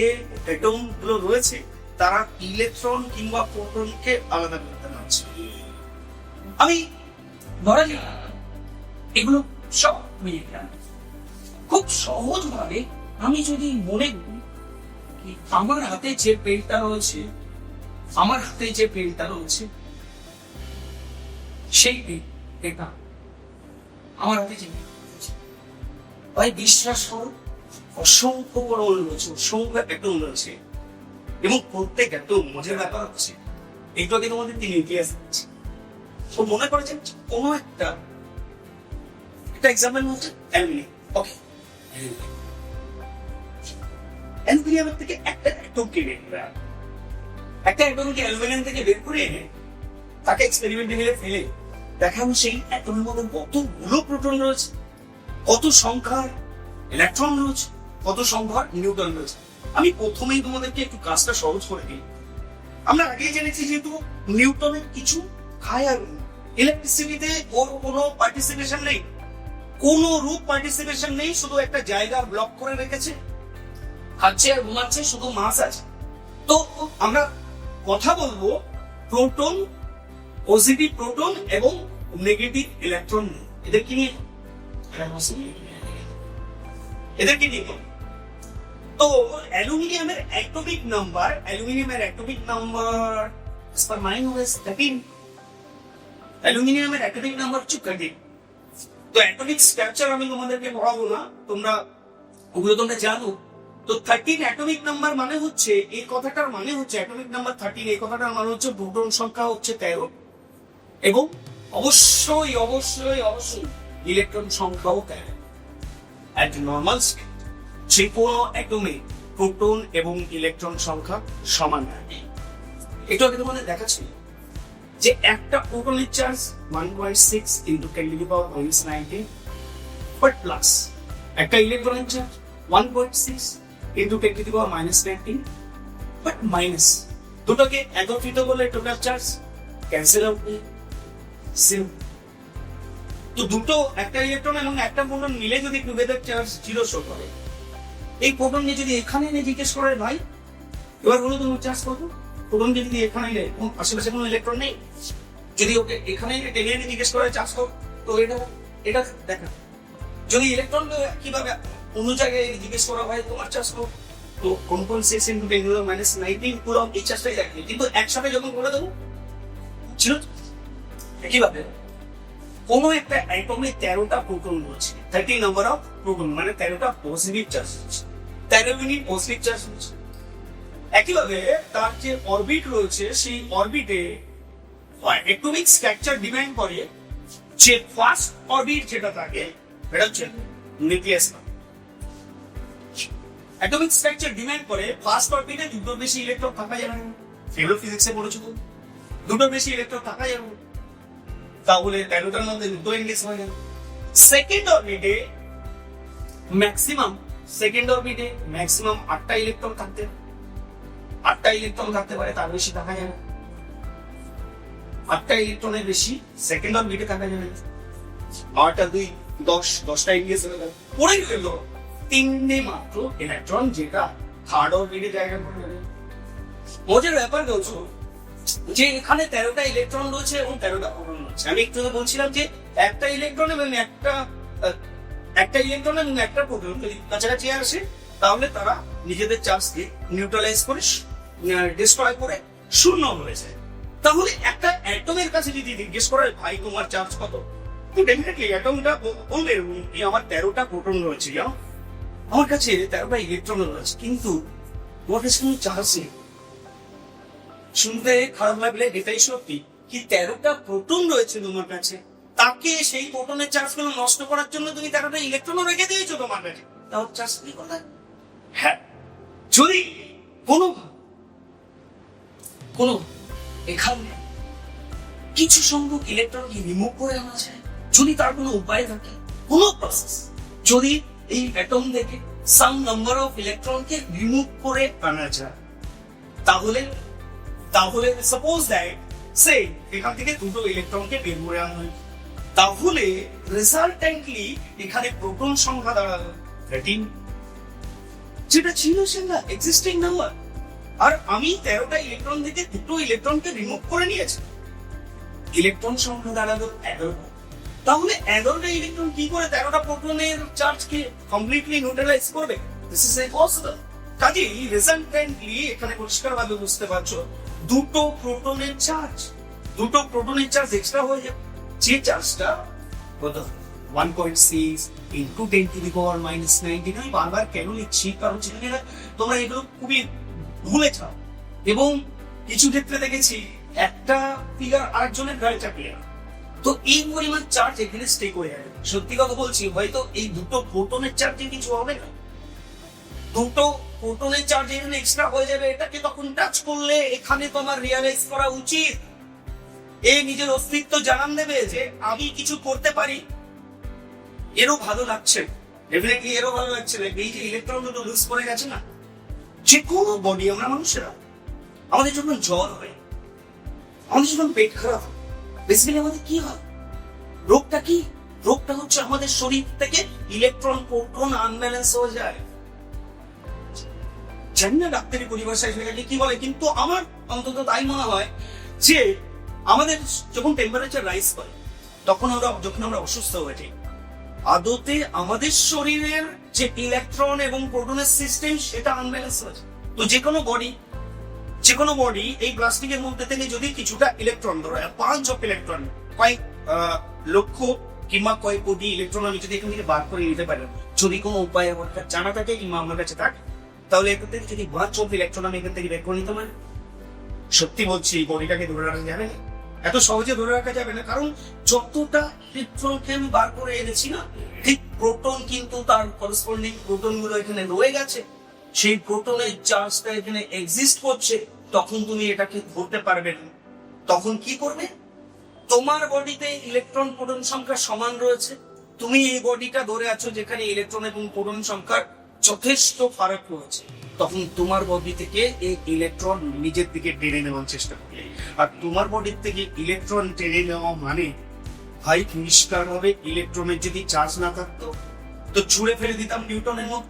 অ্যাটম গুলো রয়েছে তারা ইলেকট্রন কিংবা প্রোটনকে আলাদা করতে পারছে। আমি ধরা যাক এগুলো সব খুব সহজ ভাবে আমি যদি মনে করি আমার হাতে যে পেনটা রয়েছে, আমার হাতে যে পেনটা রয়েছে, সেই পেনটা আমার হাতে যে ভাই বিশ্বাস করো অসংখ্য পরমাণু রয়েছে, অসংখ্য অ্যাটম রয়েছে। এবং প্রত্যেক অ্যাটম মজার ব্যাপার হচ্ছে এইটাকে তোমাদের 3 নিউক্লিয়াস আছে। ও মনে করেছেন কোনো একটা এক্সাম্পল হচ্ছে অ্যালুমিনিয়াম, ওকে, অ্যালুমিনিয়ামের থেকে একটা অ্যাটমকে বের করে, একটা অ্যাটমকে অ্যালুমিনিয়াম থেকে বের করে এনে তাকে এক্সপেরিমেন্টে মিলে ফেলে দেখাবো সেই অ্যাটমের মধ্যে কতগুলো প্রোটন রয়েছে, কত সংখ্যার ইলেকট্রন রয়েছে, কত সংখ্যার নিউট্রন রয়েছে। আমি প্রথমেই তোমাদেরকে একটু কাজটা সহজ করে দিই। আমরা আগেই জেনেছি যেহেতু নিউটনের কিছু খায় আর ইলেকট্রিসিটিতে ওর কোনো পার্টিসিপেশন নেই, কোনো রূপ পার্টিসিপেশন নেই, শুধু একটা জায়গা ব্লক করে রেখেছে, খাচ্ছে আর ঘুমাচ্ছে, শুধু মাস আছে। তো আমরা কথা বলবো প্রোটন পজিটিভ প্রোটন এবং নেগেটিভ ইলেকট্রন। এদের কি নিয়ে তো অ্যালুমিনিয়ামের অ্যাটমিক নাম্বার অ্যালুমিনিয়ামের অ্যাটমিক নাম্বার হচ্ছে 13। তো অ্যাটমিক স্ট্রাকচার আমি তোমাদেরকে পড়াবো না, ওগুলো তোমরা জানো। তো 13 অ্যাটমিক নাম্বার মানে হচ্ছে, এই কথাটার মানে হচ্ছে অ্যাটমিক নাম্বার 13, এই কথাটার মানে হচ্ছে প্রোটন সংখ্যা হচ্ছে 13, এবং অবশ্যই ইলেকট্রন সংখ্যাও 13। অ্যাট নর্মাল স্টেট যে কোনো অ্যাটমে প্রোটন এবং ইলেকট্রন সংখ্যা সমান থাকে। একটু আগে তোমাদের দেখাচ্ছি যে একটা প্রোটনের চার্জ 1.6 into 10⁻⁻⁹, বাট প্লাস একটা ইলেকট্রনের চার্জ 1.6 into 10⁻⁻⁹, বাট মাইনাস। দুটোকে একত্রিত করলে টোটাল চার্জ ক্যান্সেল হবে, সেম। তো দুটো, একটা ইলেকট্রন এবং একটা প্রোটন মিলে যদি টুগেদার চার্জ 0 শো করে, এই প্রোটনকে যদি এখানে এনে জিজ্ঞেস করে ভাই এবার বলো তোমার চার্জ কত, প্রোটনকে যদি এখানে এনে, আশেপাশে কোনো ইলেকট্রন নেই, যদি ওকে এখানে টেনে এনে জিজ্ঞেস করে চার্জ কত, তো এটা দেখা। যদি ইলেকট্রন কিভাবে অন্য জায়গায় জিজ্ঞেস করা হয় তোমার চার্জ কত, তো 1.6 into 10⁻⁹ পুরো এই চার্জটাই দেখবে, কিন্তু একসাথে যখন করে দেবো ছিল কিভাবে কোনো একটা অ্যাটমে 13টা প্রোটন রয়েছে, 13 নাম্বার অফ প্রোটন মানে 13টা পজিটিভ চার্জ রয়েছে, 13 ইউনিট পজিটিভ চার্জ রয়েছে। একইভাবে তার যে অরবিট রয়েছে, সেই অরবিটে অ্যাটমিক স্ট্রাকচার ডিপেন্ড করে যে ফার্স্ট অরবিট যেটা থাকে সেটা হচ্ছে নিউক্লিয়াস। অ্যাটমিক স্ট্রাকচার ডিপেন্ড করে ফার্স্ট অরবিটে দুটোর বেশি ইলেকট্রন থাকা যাবে না, সেগুলো ফিজিক্সে পড়েছো। দুটোর বেশি ইলেকট্রন থাকা যাবে না, তাহলে 13টার মধ্যে দুটো এনগেজ হয়ে গেল। সেকেন্ড অরবিটে ম্যাক্সিমাম 8টা ইলেকট্রন থাকতে পারে, তার বেশি থাকা যাবে না। 8টা ইলেকট্রনের বেশি সেকেন্ড অরবিটে থাকা যাবে না। 8 আর 2 10টা এনগেজ হয়ে গেল, পড়ে গেল 3টে মাত্র ইলেকট্রন, যেটা থার্ড অরবিটে জায়গা করে নেবে। মজার ব্যাপার বলছো যে এখানে 13টা ইলেকট্রন রয়েছে এবং 13টা প্রোটন রয়েছে। আমি একটু বলছিলাম যে একটা ইলেকট্রন এবং একটা প্রোটন যদি কাছাকাছি আসে, তাহলে তারা নিজেদের চার্জকে নিউট্রালাইজ করে ডিস্ট্রয় করে শূন্য হয়ে যায়। তাহলে একটা অ্যাটমের কাছে যদি জিজ্ঞেস করে ভাই তোমার চার্জ কত, তো ডেফিনেটলি অ্যাটমটা বলবে আমার 13টা প্রোটন রয়েছে, জানো আমার কাছে 13টা ইলেকট্রন রয়েছে, কিন্তু তোমার কাছে কোনো চার্জ নেই। শুনতে খারাপ লাগলে এটাই সত্যি কি 13টা প্রোটন রয়েছে তোমার কাছে, তাকে সেই প্রোটনের চার্জ গুলো নষ্ট করার জন্য তুমি 13টা ইলেকট্রনও রেখে দিয়েছো তোমার কাছে, তাহলে চার্জ কি কথা? হ্যাঁ, যদি কোনো এখানে কিছু সংখ্যক ইলেকট্রনকে রিমুভ করে আনা যায়, যদি তার কোনো উপায় থাকে, কোনো প্রসেস, যদি এই অ্যাটম থেকে সাম নাম্বার অফ ইলেকট্রনকে রিমুভ করে আনা যায়, তাহলে সাপোজ দ্যাট সে এখান থেকে দুটো ইলেকট্রনকে বের করে আনা হয়, তাহলে রেজাল্টেন্টলি এখানে প্রোটন সংখ্যা দাঁড়ালো 13, যেটা ছিল সেটা এক্সিস্টিং নাম্বার। আর আমি 13টা ইলেকট্রন থেকে দুটো ইলেকট্রনকে রিমুভ করে নিয়েছি, ইলেকট্রন সংখ্যা দাঁড়ালো 11। তাহলে 11টা ইলেকট্রন কি করে 13টা প্রোটনের চার্জকে কমপ্লিটলি নিউট্রালাইজ করবে? This is impossible. কাজেই রেজাল্টেন্টলি এখানে পরিষ্কারভাবে বুঝতে পারছো দুটো প্রোটনের চার্জ এক্সট্রা হয়ে যাবে, যে চার্জটা কত 1.6 into 10⁻⁻⁹। আমি বারবার কেন লিখছি, কারণ তোমরা এগুলো খুবই ভুলে যাও, এবং কিছু ক্ষেত্রে দেখেছি একটা ফিগার আরেকজনের গায়ে চাপিয়ে, তো এই পরিমাণ চার্জ এখানে স্টে করে যাবে। সত্যি কথা বলছি, হয়তো এই দুটো প্রোটনের চার্জে কিছু হবে না, দুটো প্রোটনের চার্জ এখানে এক্সট্রা হয়ে যাবে, এটাকে তখন টাচ করলে এখানে তোমার রিয়ালাইজ করা উচিত, এই নিজের অস্তিত্ব জানান দেবে যে আমি কিছু করতে পারি। এরও ভালো লাগছে, ডেফিনেটলি এরও ভালো লাগছে না এই যে ইলেকট্রন দুটো লুজ করে গেছে না। যে কোনো বডি, আমরা মানুষেরা, আমাদের যখন জ্বর হয়, আমাদের যখন পেট খারাপ হয়, বেসিক্যালি আমাদের কি হয়, রোগটা কি? রোগটা হচ্ছে আমাদের শরীর থেকে ইলেকট্রন প্রোটন আনব্যালেন্স হয়ে যায়। জানি না ডাক্তারি পরিভাষায় সেটাকে কি বলে, কিন্তু আমার অন্তত তাই মনে হয় যে আমাদের যখন টেম্পারেচার রাইজ করে যখন আমরা অসুস্থ হয়ে যাই, আদতে আমাদের শরীরের যে ইলেকট্রন এবং প্রোটনের সিস্টেম সেটা আনব্যালেন্স হয়েছে। তো যে কোনো বডি এই প্লাস্টিকের মধ্যে থেকে যদি কিছুটা ইলেকট্রন, ধরো পাঁচ অফ ইলেকট্রন, কয়েক লক্ষ কিংবা কয়েক কোটি ইলেকট্রন আমি যদি এখান থেকে বার করে নিতে পারি, যদি কোনো উপায় আমার জানা থাকে কিংবা আমার কাছে থাকে, তাহলে এখান থেকে যদি 5 অফ ইলেকট্রন আমি এখান থেকে বের করে নিতে পারি, সত্যি বলছি বডিটাকে ধরে রাখা যাবে না, এত সহজে ধরে রাখা যাবে না। কারণ যতটা ইলেকট্রনকে আমি বার করে এনেছি না, ঠিক প্রোটন কিন্তু তার করসপন্ডিং প্রোটন গুলো এখানে রয়ে গেছে, সেই প্রোটনের চার্জটা এখানে এক্সিস্ট করছে, তখন তুমি এটাকে ধরতে পারবে না। তখন কি করবে? তোমার বডিতে ইলেকট্রন প্রোটন সংখ্যা সমান রয়েছে, তুমি এই বডিটা ধরে আছো যেখানে ইলেকট্রন এবং প্রোটন সংখ্যার যথেষ্ট ফারাক রয়েছে, তখন তোমার বডি থেকে এই ইলেকট্রন নিজের দিকে টেনে নেওয়ার চেষ্টা করবে। আর তোমার বডির থেকে ইলেকট্রন টেনে নেওয়া মানে ভাই পরিষ্কার ভাবে ইলেকট্রনের যদি চার্জ না থাকতো তো ছুঁড়ে ফেলে দিতাম নিউটনের মতো।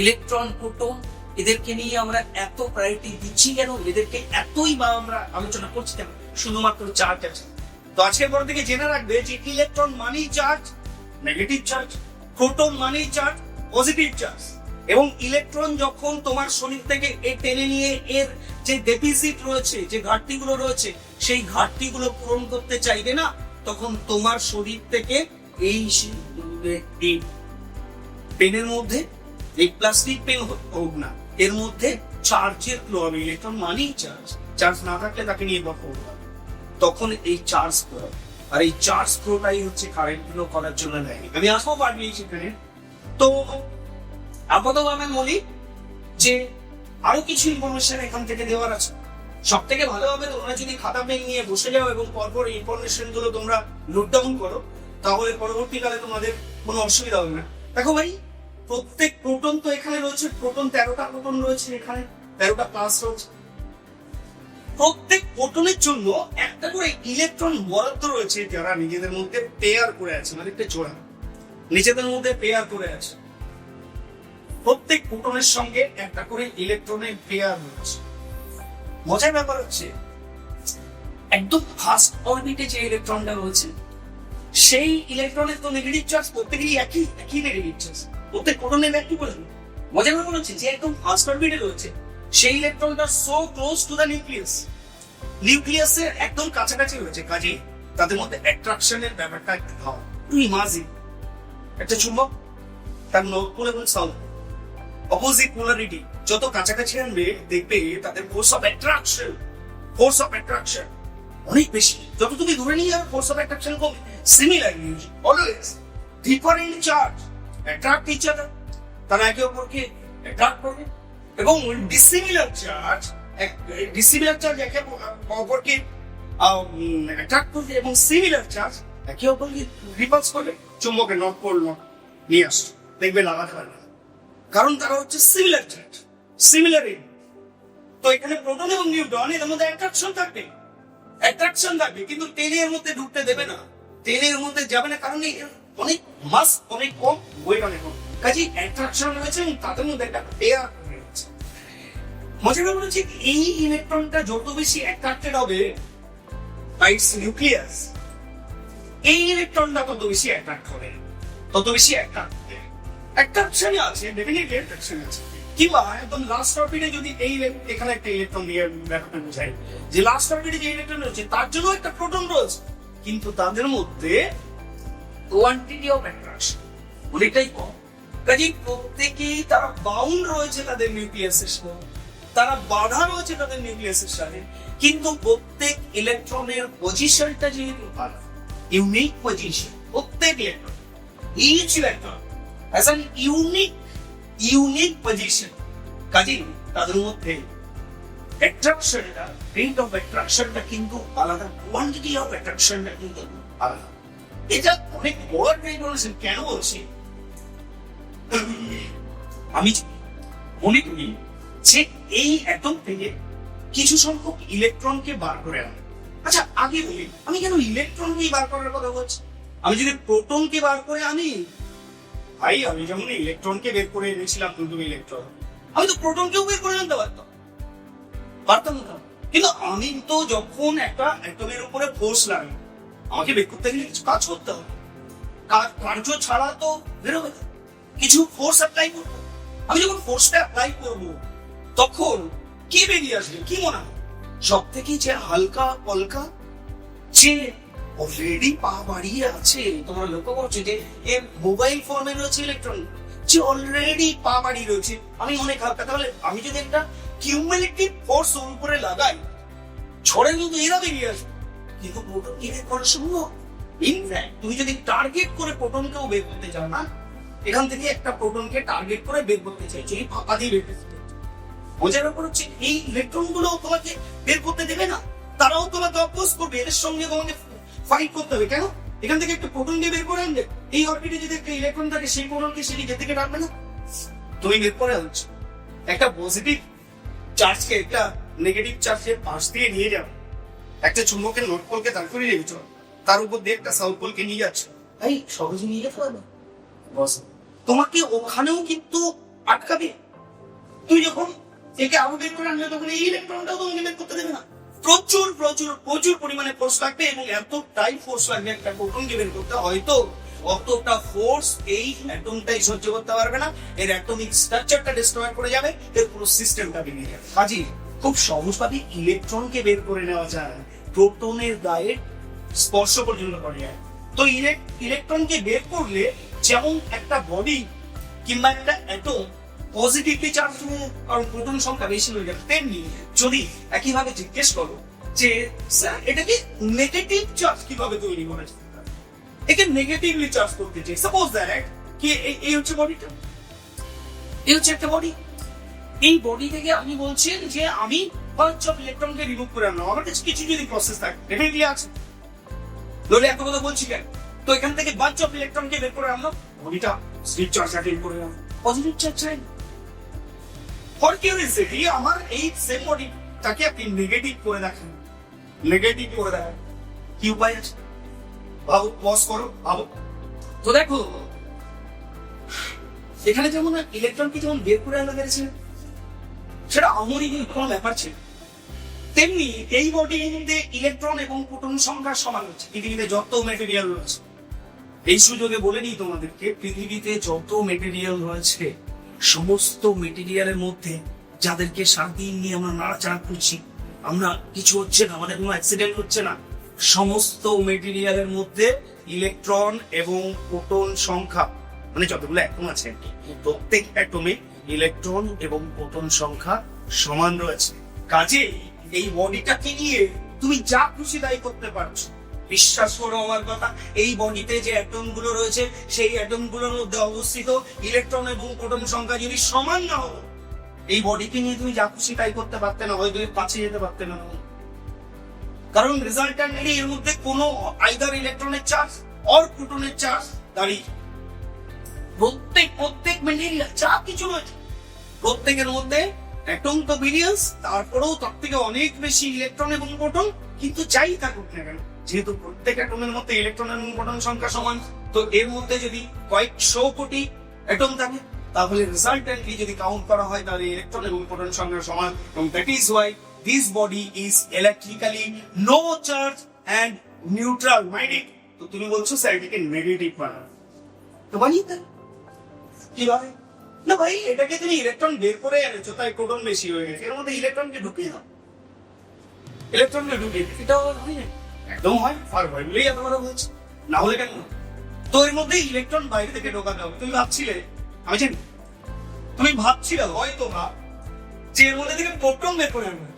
ইলেকট্রন প্রোটন এদেরকে নিয়ে আমরা এত প্রায়োরিটি দিচ্ছি কেন, এদেরকে এতই বা আমরা আলোচনা করছি কেন? শুধুমাত্র চার্জ আছে। তো আজকের পর থেকে জেনে রাখবে যে ইলেকট্রন মানেই চার্জ, নেগেটিভ চার্জ, প্রোটন মানেই চার্জ, পজিটিভ চার্জ। এবং ইলেকট্রন যখন তোমার শরীর থেকে টেনে নিয়ে এর যে ডেফিসিট রয়েছে, যে ঘাটতিগুলো রয়েছে, সেই ঘাটতিগুলো পূরণ করতে চাইবে না, তখন তোমার শরীর থেকে এই পেনের মধ্যে, এই প্লাস্টিক পেন হোক না, এর মধ্যে চার্জের ফ্লো হবে। ইলেকট্রন মানেই চার্জ না থাকলে তাকে নিয়ে বকবো, তখন এই চার্জ ফ্লো, আর এই চার্জ ফ্লোটাই হচ্ছে কারেন্ট ফ্লো করার জন্য দেয়। আমি আসবো পারবি সেখানে। তো আপাতত আমি বলি যে আরো কিছু ইনফরমেশন এখান থেকে দেওয়ার আছে। সব থেকে ভালো হবে তোমরা যদি খাতা পেন নিয়ে বসে যাও এবং পরপর ইনফরমেশন গুলো তোমরা নোট ডাউন করো, তাহলে পরবর্তীকালে তোমাদের কোনো অসুবিধা হবে না। দেখো ভাই, প্রত্যেক প্রোটন তো এখানে রয়েছে, প্রোটন 13টা প্রোটন রয়েছে, এখানে 13টা ক্লাস রয়েছে। প্রত্যেক প্রোটনের জন্য একটা করে ইলেকট্রন বরাদ্দ রয়েছে, যারা নিজেদের মধ্যে পেয়ার করে আছে, মানে একটা জোড়া নিজেদের মধ্যে পেয়ার করে আছে। প্রত্যেক প্রোটনের সঙ্গে একটা করে ইলেকট্রনের পেয়ার রয়েছে। মজার ব্যাপার হচ্ছে একদম ফার্স্ট অরবিটে যে ইলেকট্রনটা রয়েছে, সেই ইলেকট্রনের তো নেগেটিভ চার্জ প্রত্যেকেরই একই নেগেটিভ চার্জ, প্রত্যেক প্রোটনের একই বলবে। মজার ব্যাপার হচ্ছে যে একদম ফার্স্ট অরবিটে রয়েছে সেই ইলেকট্রনটা সো ক্লোজ টু দ্য নিউক্লিয়াসের একদম কাছাকাছি রয়েছে, কাজে তাদের মধ্যে অ্যাট্রাকশনের ব্যাপারটা একটু ভালো। তুই ইমাজিন একটা চুম্বক, তার নর্থ পোল এবং সাউথ অপোজিট পোলারিটি যত কাছাকাছি আনবে, দেখবে তাদের ফোর্স অফ অ্যাট্রাকশন অনেক বেশি। যত তুমি দূরে নিয়ে যাবে ফোর্স অফ অ্যাট্রাকশন কমে। Similarly always different charge attract each other, তারা একে অপরকে অ্যাট্রাক্ট করবে। এবং ডিসিমিলার চার্জ একে অপরকে অ্যাট্রাক্ট করবে, এবং সিমিলার চার্জ একে অপরকে রিপালস করবে। চুম্বকের নর্থ পোল নিয়ে আসছে, দেখবে লাগাতে পারবে, কারণ তারা হচ্ছে সিমিলার চার্জ, সিমিলার। তো এখানে প্রোটন এবং নিউট্রন এর মধ্যে অ্যাট্রাকশন থাকবে, কিন্তু টেনের মধ্যে ঢুকতে দেবে না, টেনের মধ্যে যাবে না, কারণ অনেক মাস অনেক কম, ওয়েট অনেক কম, কাজে অ্যাট্রাকশন রয়েছে এবং তাদের মধ্যে একটা পেয়ার রয়েছে। মজার ব্যাপার হচ্ছে এই ইলেকট্রনটা যত বেশি অ্যাট্রাক্টেড হবে বাই ইটস নিউক্লিয়াস, এই ইলেকট্রনটা তত বেশি অ্যাট্রাক্ট হবে, তত বেশি অ্যাট্রাকশন আছে, ডেফিনেটলি অ্যাট্রাকশন আছে। কিংবা একদম লাস্ট অরবিটে যদি এই এখানে একটা ইলেকট্রন দিয়ে ব্যাপারটা বোঝায় যে লাস্ট অরবিটে যে ইলেকট্রন রয়েছে তার জন্য একটা প্রোটন রয়েছে, কিন্তু তাদের মধ্যে কোয়ান্টিটি অফ অ্যাট্রাকশন অনেকটাই কম, কাজেই প্রত্যেকেই তারা বাউন্ড রয়েছে তাদের নিউক্লিয়াসের সাথে, তারা বাধা রয়েছে তাদের নিউক্লিয়াসের সাথে, কিন্তু প্রত্যেক ইলেকট্রনের পজিশনটা যেহেতু ইউনিক পজিশন, প্রত্যেক electron, each electron has an unique position, কাজেই তাদের মধ্যে অ্যাট্রাকশনটা, রেট অফ অ্যাট্রাকশনটা কিন্তু আলাদা, কোয়ান্টিটি অফ অ্যাট্রাকশনটা কিন্তু আলাদা। এটা অনেক বড় একটা ইনফরমেশন। কেন বলছি? আমি মনে করি যে এই অ্যাটম থেকে কিছু সংখ্যক ইলেকট্রনকে বার করে আনে। আচ্ছা আগে বলি, আমি কেন ইলেকট্রনকে বার করার কথা বলছি? আমি যদি প্রোটনকে বার করে আনি, ভাই আমি যেমন ইলেকট্রনকে বের করে এনেছিলাম, কিন্তু ইলেকট্রন, আমি তো প্রোটনকেও বের করে আনতে পারতাম না। কিন্তু আমি তো যখন একটা অ্যাটমের উপরে ফোর্স লাগাই, আমাকে বের করতে গেলে কিছু কাজ করতে হবে, কার্য ছাড়া তো বেরোবে না, কিছু ফোর্স অ্যাপ্লাই করবো। আমি যখন ফোর্সটা অ্যাপ্লাই করবো তখন কি বেরিয়ে আসবে কি মনে হয়? সব থেকে যে হালকা পলকা, যে অলরেডি পা বাড়িয়ে আছে, তোমরা লক্ষ্য করছো যে মোবাইল ফোনে রয়েছে ইলেকট্রন, যে অলরেডি পা বাড়িয়ে রয়েছে, আমি অনেক হালকা। তাহলে আমি যদি একটা কিউমুলেটিভ ফোর্স ওর উপরে লাগাই, ঝড়ে কিন্তু এরা বেরিয়ে আসবে, কিন্তু প্রোটন কি বের করা সম্ভব? ইনফ্যাক্ট তুমি যদি টার্গেট করে প্রোটনকেও বের করতে চাও না, এখান থেকে একটা প্রোটনকে টার্গেট করে বের করতে চাইছো, এই ফাঁকা দিয়ে বের করতে চাইছো, বোঝার ব্যাপার হচ্ছে এই ইলেকট্রন গুলো তোমাকে বের করতে দেবে না, তারাও তোমাকে অপোজ করবে, এদের সঙ্গে তোমাকে ফাইট করতে হবে। কেন? এখান থেকে একটা প্রোটন দিয়ে বের করে আনবে, এই অরবিটে যদি একটা ইলেকট্রন থাকে সেই প্রোটনকে সেটি যেতে থেকে টানবে না, তুমি বের করে আনছো। একটা পজিটিভ চার্জকে একটা নেগেটিভ চার্জের পাশ দিয়ে নিয়ে যাও, একটা চুম্বকের নর্থ পোলকে দাঁড় করিয়ে রেখেছো, তার উপর দিয়ে একটা সাউথ পোলকে নিয়ে যাচ্ছ, এই সহজে নিয়ে যেতে পারবে? তোমাকে ওখানেও কিন্তু আটকাবে। তুই যখন একে আরো বের করে আনবে তখন এই ইলেকট্রনটাও তোমাকে বের করতে দেবে না। প্রচুর প্রচুর প্রচুর পরিমাণে ফোর্স লাগবে, এবং এতটাই ফোর্স লাগবে একটা প্রোটনকে বের করতে, হয়তো অতটা ফোর্স এই অ্যাটমটাই সহ্য করতে পারবে না, এর অ্যাটমিক স্ট্রাকচারটা ডিস্ট্রয় করে যাবে, এর পুরো সিস্টেমটা ভেঙে যাবে। কাজেই খুব সহজভাবে ইলেকট্রনকে বের করে নেওয়া যায়, প্রোটনের গায়ে স্পর্শ পর্যন্ত করা যায়। তো ইলেকট্রনকে বের করলে যেমন একটা বডি কিংবা একটা অ্যাটম পজিটিভলি চার্জ হয়ে, কারণ প্রোটন সংখ্যা বেশি হয়ে যাবে, তেমনি যদি একইভাবে জিজ্ঞেস করো যে স্যার এটাকে নেগেটিভ চার্জ কিভাবে তৈরি করেছে, একে নেগেটিভলি চার্জ করতে চাই, সাপোজ দ্যাট কি এই হচ্ছে বডিটা, এই হচ্ছে একটা বডি, এই বডি থেকে আমি বলছি যে আমি বাঞ্চ অফ ইলেকট্রনকে রিমুভ করে আনলাম, আমার কাছে কিছু যদি প্রসেস থাকে ডেফিনেটলি আছে, ধরে এত কথা বলছি কেন? তো এখান থেকে বাঞ্চ অফ ইলেকট্রনকে বের করে আনলাম, বডিটা স্লিপ চার্জ অ্যাটেন করে আনলাম, পজিটিভ চার্জ চাই। ফর কিউরিওসিটি আমার এই সেম বডিটাকে আপনি নেগেটিভ করে দেখেন, নেগেটিভ করে দেখেন, কি উপায় আছে? ভাবো, পজ করো, ভাবো। তো দেখো এখানে যেমন ইলেকট্রনকে যেমন বের করে আনতে পেরেছে, সেটা আমরই কোনো ব্যাপার ছিল, তেমনি এই বডির মধ্যে ইলেকট্রন এবং প্রোটন সংখ্যা সমান হচ্ছে। পৃথিবীতে যত মেটেরিয়াল রয়েছে, এই সুযোগে বলে নিই তোমাদেরকে, পৃথিবীতে যত মেটেরিয়াল রয়েছে সমস্ত মেটেরিয়ালের মধ্যে যাদেরকে সারাদিন নিয়ে আমরা নাড়াচাড়া করছি, আমরা কিছু হচ্ছে না, আমাদের কোনো অ্যাক্সিডেন্ট হচ্ছে না, সমস্ত মেটেরিয়ালের মধ্যে ইলেকট্রন এবং প্রোটন সংখ্যা, মানে যতগুলো অ্যাটম আছে প্রত্যেক অ্যাটমে ইলেকট্রন এবং প্রোটন সংখ্যা সমান রয়েছে। কাজে এই বডিটাকে নিয়ে তুমি যা খুশি তাই করতে পারছো। বিশ্বাস করো আমার কথা, এই বডিতে যে অ্যাটম গুলো রয়েছে সেই অ্যাটম গুলোর মধ্যে অবস্থিত ইলেকট্রন এবং প্রোটন সংখ্যা যদি সমান না হতো, এই বডিকে নিয়ে তুমি যা খুশি তাই করতে পারতে না, হয়তো কাছে যেতে পারতে না, কারণ রেজাল্টেন্টলি এর মধ্যে কোনো আইদার ইলেকট্রনের চার্জ অর প্রোটনের চার্জ দাঁড়িয়ে প্রত্যেক মেটেরিয়াল যা কিছু রয়েছে প্রত্যেকের মধ্যে অ্যাটম তো ভেরিয়েন্স, তারপরেও তার থেকে অনেক বেশি ইলেকট্রন এবং প্রোটন, কিন্তু যাই থাকুক না কেন, যেহেতু প্রত্যেক অ্যাটমের মধ্যে ইলেকট্রন এবং প্রোটন সংখ্যা সমান, তো এর মধ্যে যদি কয়েকশো কোটি অ্যাটম থাকে তাহলে রেজাল্টেন্টলি যদি কাউন্ট করা হয় তাহলে ইলেকট্রন এবং প্রোটন সংখ্যা সমান, এবং that is why this body is electrically no charge and neutral minded. তো তুমি বলছো স্যার এটাকে নেগেটিভ বানাও, তো বানিয়ে দেন কিভাবে? না ভাই, এটাকে তুমি ইলেকট্রন বের করে এনেছো তাই প্রোটন বেশি হয়ে গেছে, এর মধ্যে ইলেকট্রনকে ঢুকিয়ে দাও, ইলেকট্রনকে ঢুকিয়ে দিই, এটাও হয় না, একদম হয়, আর হয় বলেই এত বড় হয়েছে, না হলে কেন? তো এর মধ্যে ইলেকট্রন বাইরে থেকে ঢোকাতে হবে। তুমি ভাবছিলে, আমি জানি তুমি ভাবছিলে হয়তো না যে এর মধ্যে থেকে প্রোটন বের করে আনবে,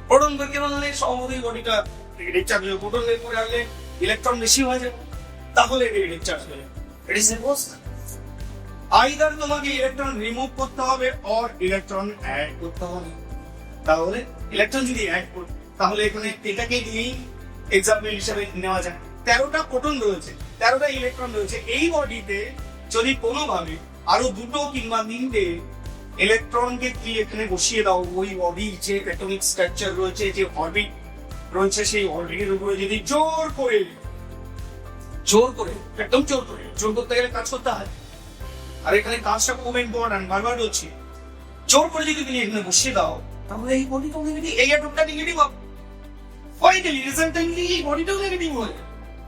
প্রোটন বের করে আনলে সহজেই বডিটা নেগেটিভ চার্জ হয়ে, প্রোটন বের করে আনলে ইলেকট্রন বেশি হয়ে যাবে, তাহলে নেগেটিভ চার্জ হয়ে যাবে। ইট ইজ অবস্থা, আইদার তোমাকে ইলেকট্রন রিমুভ করতে হবে অর ইলেকট্রন অ্যাড করতে হবে। তাহলে ইলেকট্রন যদি অ্যাড করি তাহলে এখানে এটাকে নিয়েই এক্সাম্পল হিসেবে নেওয়া যায়, 13টা প্রোটন রয়েছে, 13টা ইলেকট্রন রয়েছে, এই বডিতে যদি কোনোভাবে আরো 2টো কিংবা 3টে ইলেকট্রনকে কি এখানে বসিয়ে দাও, ওই বডির যে অ্যাটমিক স্ট্রাকচার রয়েছে, যে অরবিট রয়েছে, সেই অরবিটের উপরে যদি জোর করে একদম জোর করতে গেলে কাজ করতে হয়, আর এখানে কাজটা খুব ইম্পর্টেন্ট, বারবার বলছি, জোর করে যদি তুমি এখানে বসিয়ে দাও তাহলে এই বডিটাও নেগেটিভ, এই অ্যাটমটা নেগেটিভ হবে, ফাইনালি রেজাল্টেন্টলি এই বডিটাও নেগেটিভ হবে।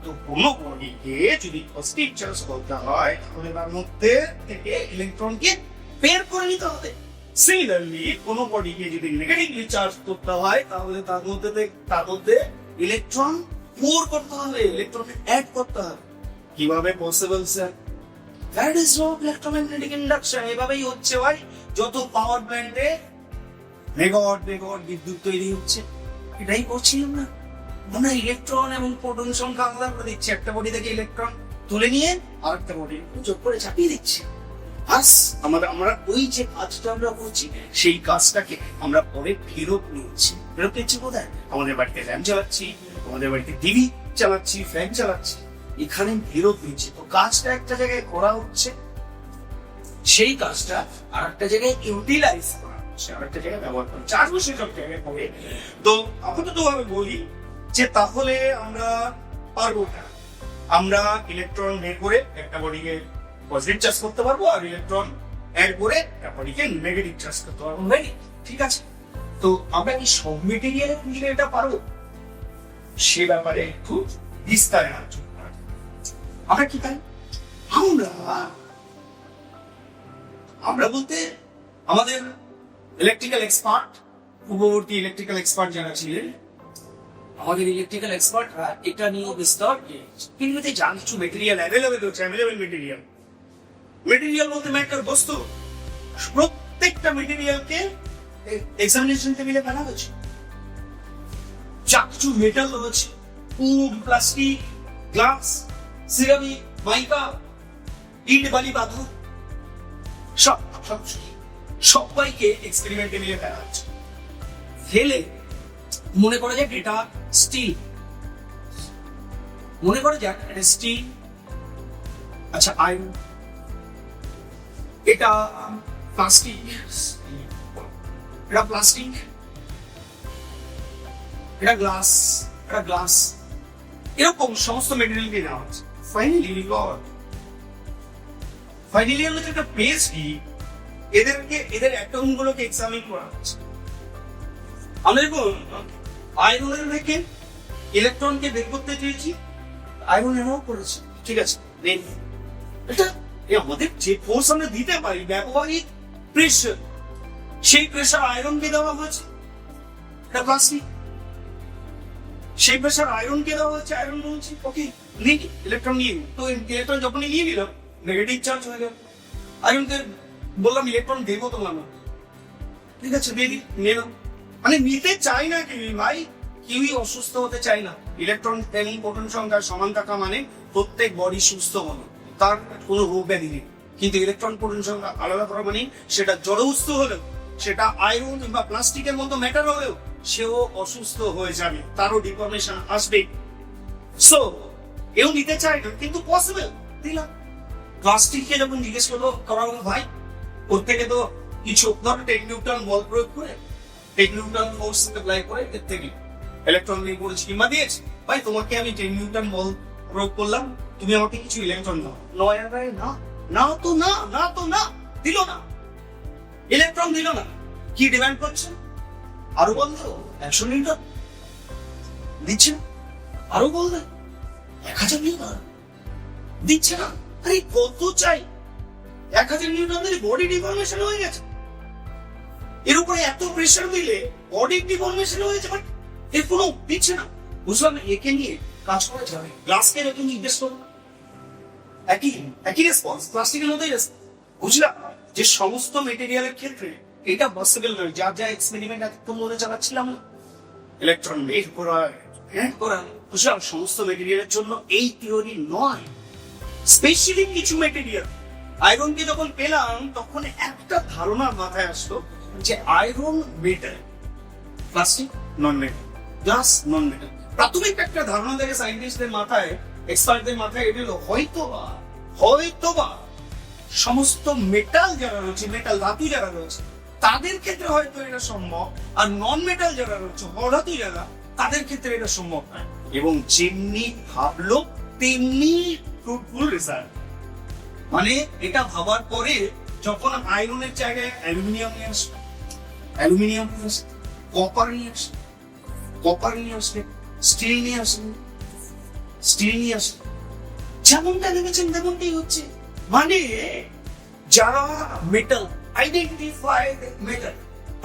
তো কোনো বডিকে যদি পজিটিভ চার্জ করতে হয় তাহলে তার মধ্যে থেকে ইলেকট্রনকে বের করে নিতে হবে। সিমিলারলি কোনো বডিকে যদি নেগেটিভলি চার্জ করতে হয় তাহলে তার মধ্যে ইলেকট্রন পোর করতে হবে, ইলেকট্রন অ্যাড করতে হবে। কিভাবে possible sir? That is law of electromagnetic induction. এভাবেই হচ্ছে ভাই, যত পাওয়ার প্ল্যান্টে মেগাওয়াট বিদ্যুৎ তৈরি হচ্ছে, এটাই করছিলাম না আমরা? ইলেকট্রন এবং প্রোটন সংখ্যা আলাদা করে দিচ্ছি, একটা বডি থেকে ইলেকট্রন তুলে নিয়ে আরেকটা বডি যোগ করে চাপিয়ে দিচ্ছি। বাস আমরা ওই যে কাজটা আমরা করছি সেই কাজটাকে আমরা পরে ফেরত নিচ্ছি কোথায়? আমাদের বাড়িতে ল্যাম্প চালাচ্ছি, আমাদের বাড়িতে টিভি চালাচ্ছি, ফ্যান চালাচ্ছি, এখানে ফেরত নিচ্ছি। তো কাজটা একটা জায়গায় করা হচ্ছে, সেই কাজটা আর একটা জায়গায় ইউটিলাইজ করা হচ্ছে, আর একটা জায়গায় ব্যবহার করা হচ্ছে, আসবো সেসব জায়গায় পরে। তো আপাতত ভাবে বলি যে তাহলে আমরা পারবো না, আমরা ইলেকট্রন বের করে একটা বডিকে পজিটিভ চার্জ করতে পারবো আর ইলেকট্রন অ্যাড করে একটা বডিকে নেগেটিভ চার্জ করতে পারবো। ঠিক আছে, তো আমরা কি সব মেটেরিয়াল মিলে এটা পারবো? সে ব্যাপারে একটু বিস্তারে আলোচনা করা যাক। আমরা কি পাই? আমরা বলতে আমাদের ইলেকট্রিক্যাল এক্সপার্ট, পূর্ববর্তী ইলেকট্রিক্যাল এক্সপার্ট যারা ছিলেন, আমাদের ইলেকট্রিক্যাল এক্সপার্টরা এটা নিয়ে বিস্তর কিন্তু যা কিছু মেটেরিয়াল অ্যাভেলেবেল হচ্ছে, অ্যাভেলেবেল মেটেরিয়াল বলতে ম্যাটার বস্তু, প্রত্যেকটা মেটেরিয়ালকে এক্সামিনেশন টেবিলে ফেলা হয়েছে। যা কিছু মেটাল রয়েছে, উড, প্লাস্টিক, গ্লাস, সিরামিক, মাইকা, ইট, বালি, পাথর, সবাইকে এক্সপেরিমেন্ট টেবিলে ফেলা হচ্ছে। ফেলে মনে করা যাক এটা স্টিল, আচ্ছা আয়রন, এটা প্লাস্টিক, এটা গ্লাস, এরকম সমস্ত মেটেরিয়ালকে নেওয়া হচ্ছে। ফাইনালি আমরা যেটা পেয়েছি, এদের অ্যাটম গুলোকে এক্সামিন করা হচ্ছে। আমরা দেখুন আয়রনের থেকে ইলেকট্রনকে বের করতে চেয়েছি, আয়রন এনাও করেছে, ঠিক আছে। এটা আমাদের যে ফোর্স আমরা দিতে পারি, ব্যবহারিক প্রেসার, সেই প্রেসার আয়রনকে দেওয়া হয়েছে, এটা প্লাস্টিক। সেই প্রেসার আয়রনকে দেওয়া হচ্ছে, আয়রন বলছি ওকে ইলেকট্রন নিয়ে, তো ইলেকট্রন যখনই নিয়ে নিলাম নেগেটিভ চার্জ হয়ে গেল। আয়রনকে বললাম ইলেকট্রন দেবো তোমার না, ঠিক আছে দিয়ে দিই, নিলাম। মানে নিতে চাই না কেউই ভাই, কেউই অসুস্থ হতে চাই না। ইলেকট্রন এবং প্রোটন সংখ্যা সমান থাকা মানে প্রত্যেক বডি সুস্থ হলো, তার কোনো রোগ ব্যাধি নেই। কিন্তু ইলেকট্রন প্রোটন সংখ্যা আলাদা করা মানে সেটা জড় বস্তু হলেও, সেটা আয়রন কিংবা প্লাস্টিকের মতো ম্যাটার হলেও সেও অসুস্থ হয়ে যাবে, তারও ডিফরমেশন আসবে। সো কেউ নিতে চায় না, কিন্তু পসিবল দিলাম। প্লাস্টিককে যখন জিজ্ঞেস করা হলো ভাই প্রত্যেকে তো কিছু ধরো 10 নিউটন বল প্রয়োগ করে, 10 নিউটন ফোর্স অ্যাপ্লাই করে এর থেকে ইলেকট্রন নিয়ে করেছি কিংবা দিয়েছি, ভাই তোমাকে আমি 10 নিউটন বল প্রয়োগ করলাম, তুমি আমাকে কিছু ইলেকট্রন দাও। না দিল না, ইলেকট্রন দিল না। কি ডিমান্ড করছে? আরো বল দাও, 100 নিউটন দিচ্ছে না, আরো বল দেয় 1000 নিউটন দিচ্ছে না। আরে কত চাই? 1000 নিউটন দিলে বডি ডিফরমেশন হয়ে গেছে, এর উপরে এত প্রেসার দিলে বডি ডিফরমেশন হয়েছে, বাট এর কোনো দিচ্ছে না। বুঝলাম, একে নিয়ে কাজ করা যাবে। গ্লাসকে এরকম জিজ্ঞেস করো, একই রেসপন্স, প্লাস্টিকের মতোই রেসপন্স। বুঝলাম যে সমস্ত মেটেরিয়ালের ক্ষেত্রে এটা পসিবল নয়। যা এক্সপেরিমেন্ট এতক্ষণ ধরে চালাচ্ছিলাম, ইলেকট্রন বের করা, বুঝলাম সমস্ত মেটেরিয়ালের জন্য এই থিওরি নয়। স্পেশালি কিছু মেটেরিয়াল, আয়রনকে যখন পেলাম তখন একটা ধারণা মাথায় আসলো যে আয়রন মেটাল, প্লাস্টিক নন মেটাল, গ্লাস নন মেটাল। প্রাথমিক একটা ধারণা থেকে সায়েন্টিস্টদের মাথায়, এক্সপার্টদের মাথায় এলো হয়তোবা সমস্ত মেটাল যারা রয়েছে, মেটাল ধাতু যারা রয়েছে তাদের ক্ষেত্রে হয়তো এটা সম্ভব, আর নন মেটাল যারা রয়েছে, অধাতু যারা, তাদের ক্ষেত্রে এটা সম্ভব নয়। এবং যেমনি ভাবলো তেমনি ফ্রুটফুল রেজাল্ট। মানে এটা ভাবার পরে যখন আয়রনের জায়গায় অ্যালুমিনিয়াম নিয়ে আসলো, অ্যালুমিনিয়াম নিয়ে আসবে, কপার নিয়ে আসবে, কপার নিয়ে আসবে, স্টিল নিয়ে আসবে, স্টিল নিয়ে আসবে। যেমনটা দেখেছেন তেমনটাই হচ্ছে। মানে যারা মেটাল আইডেন্টিফাইড মেটাল,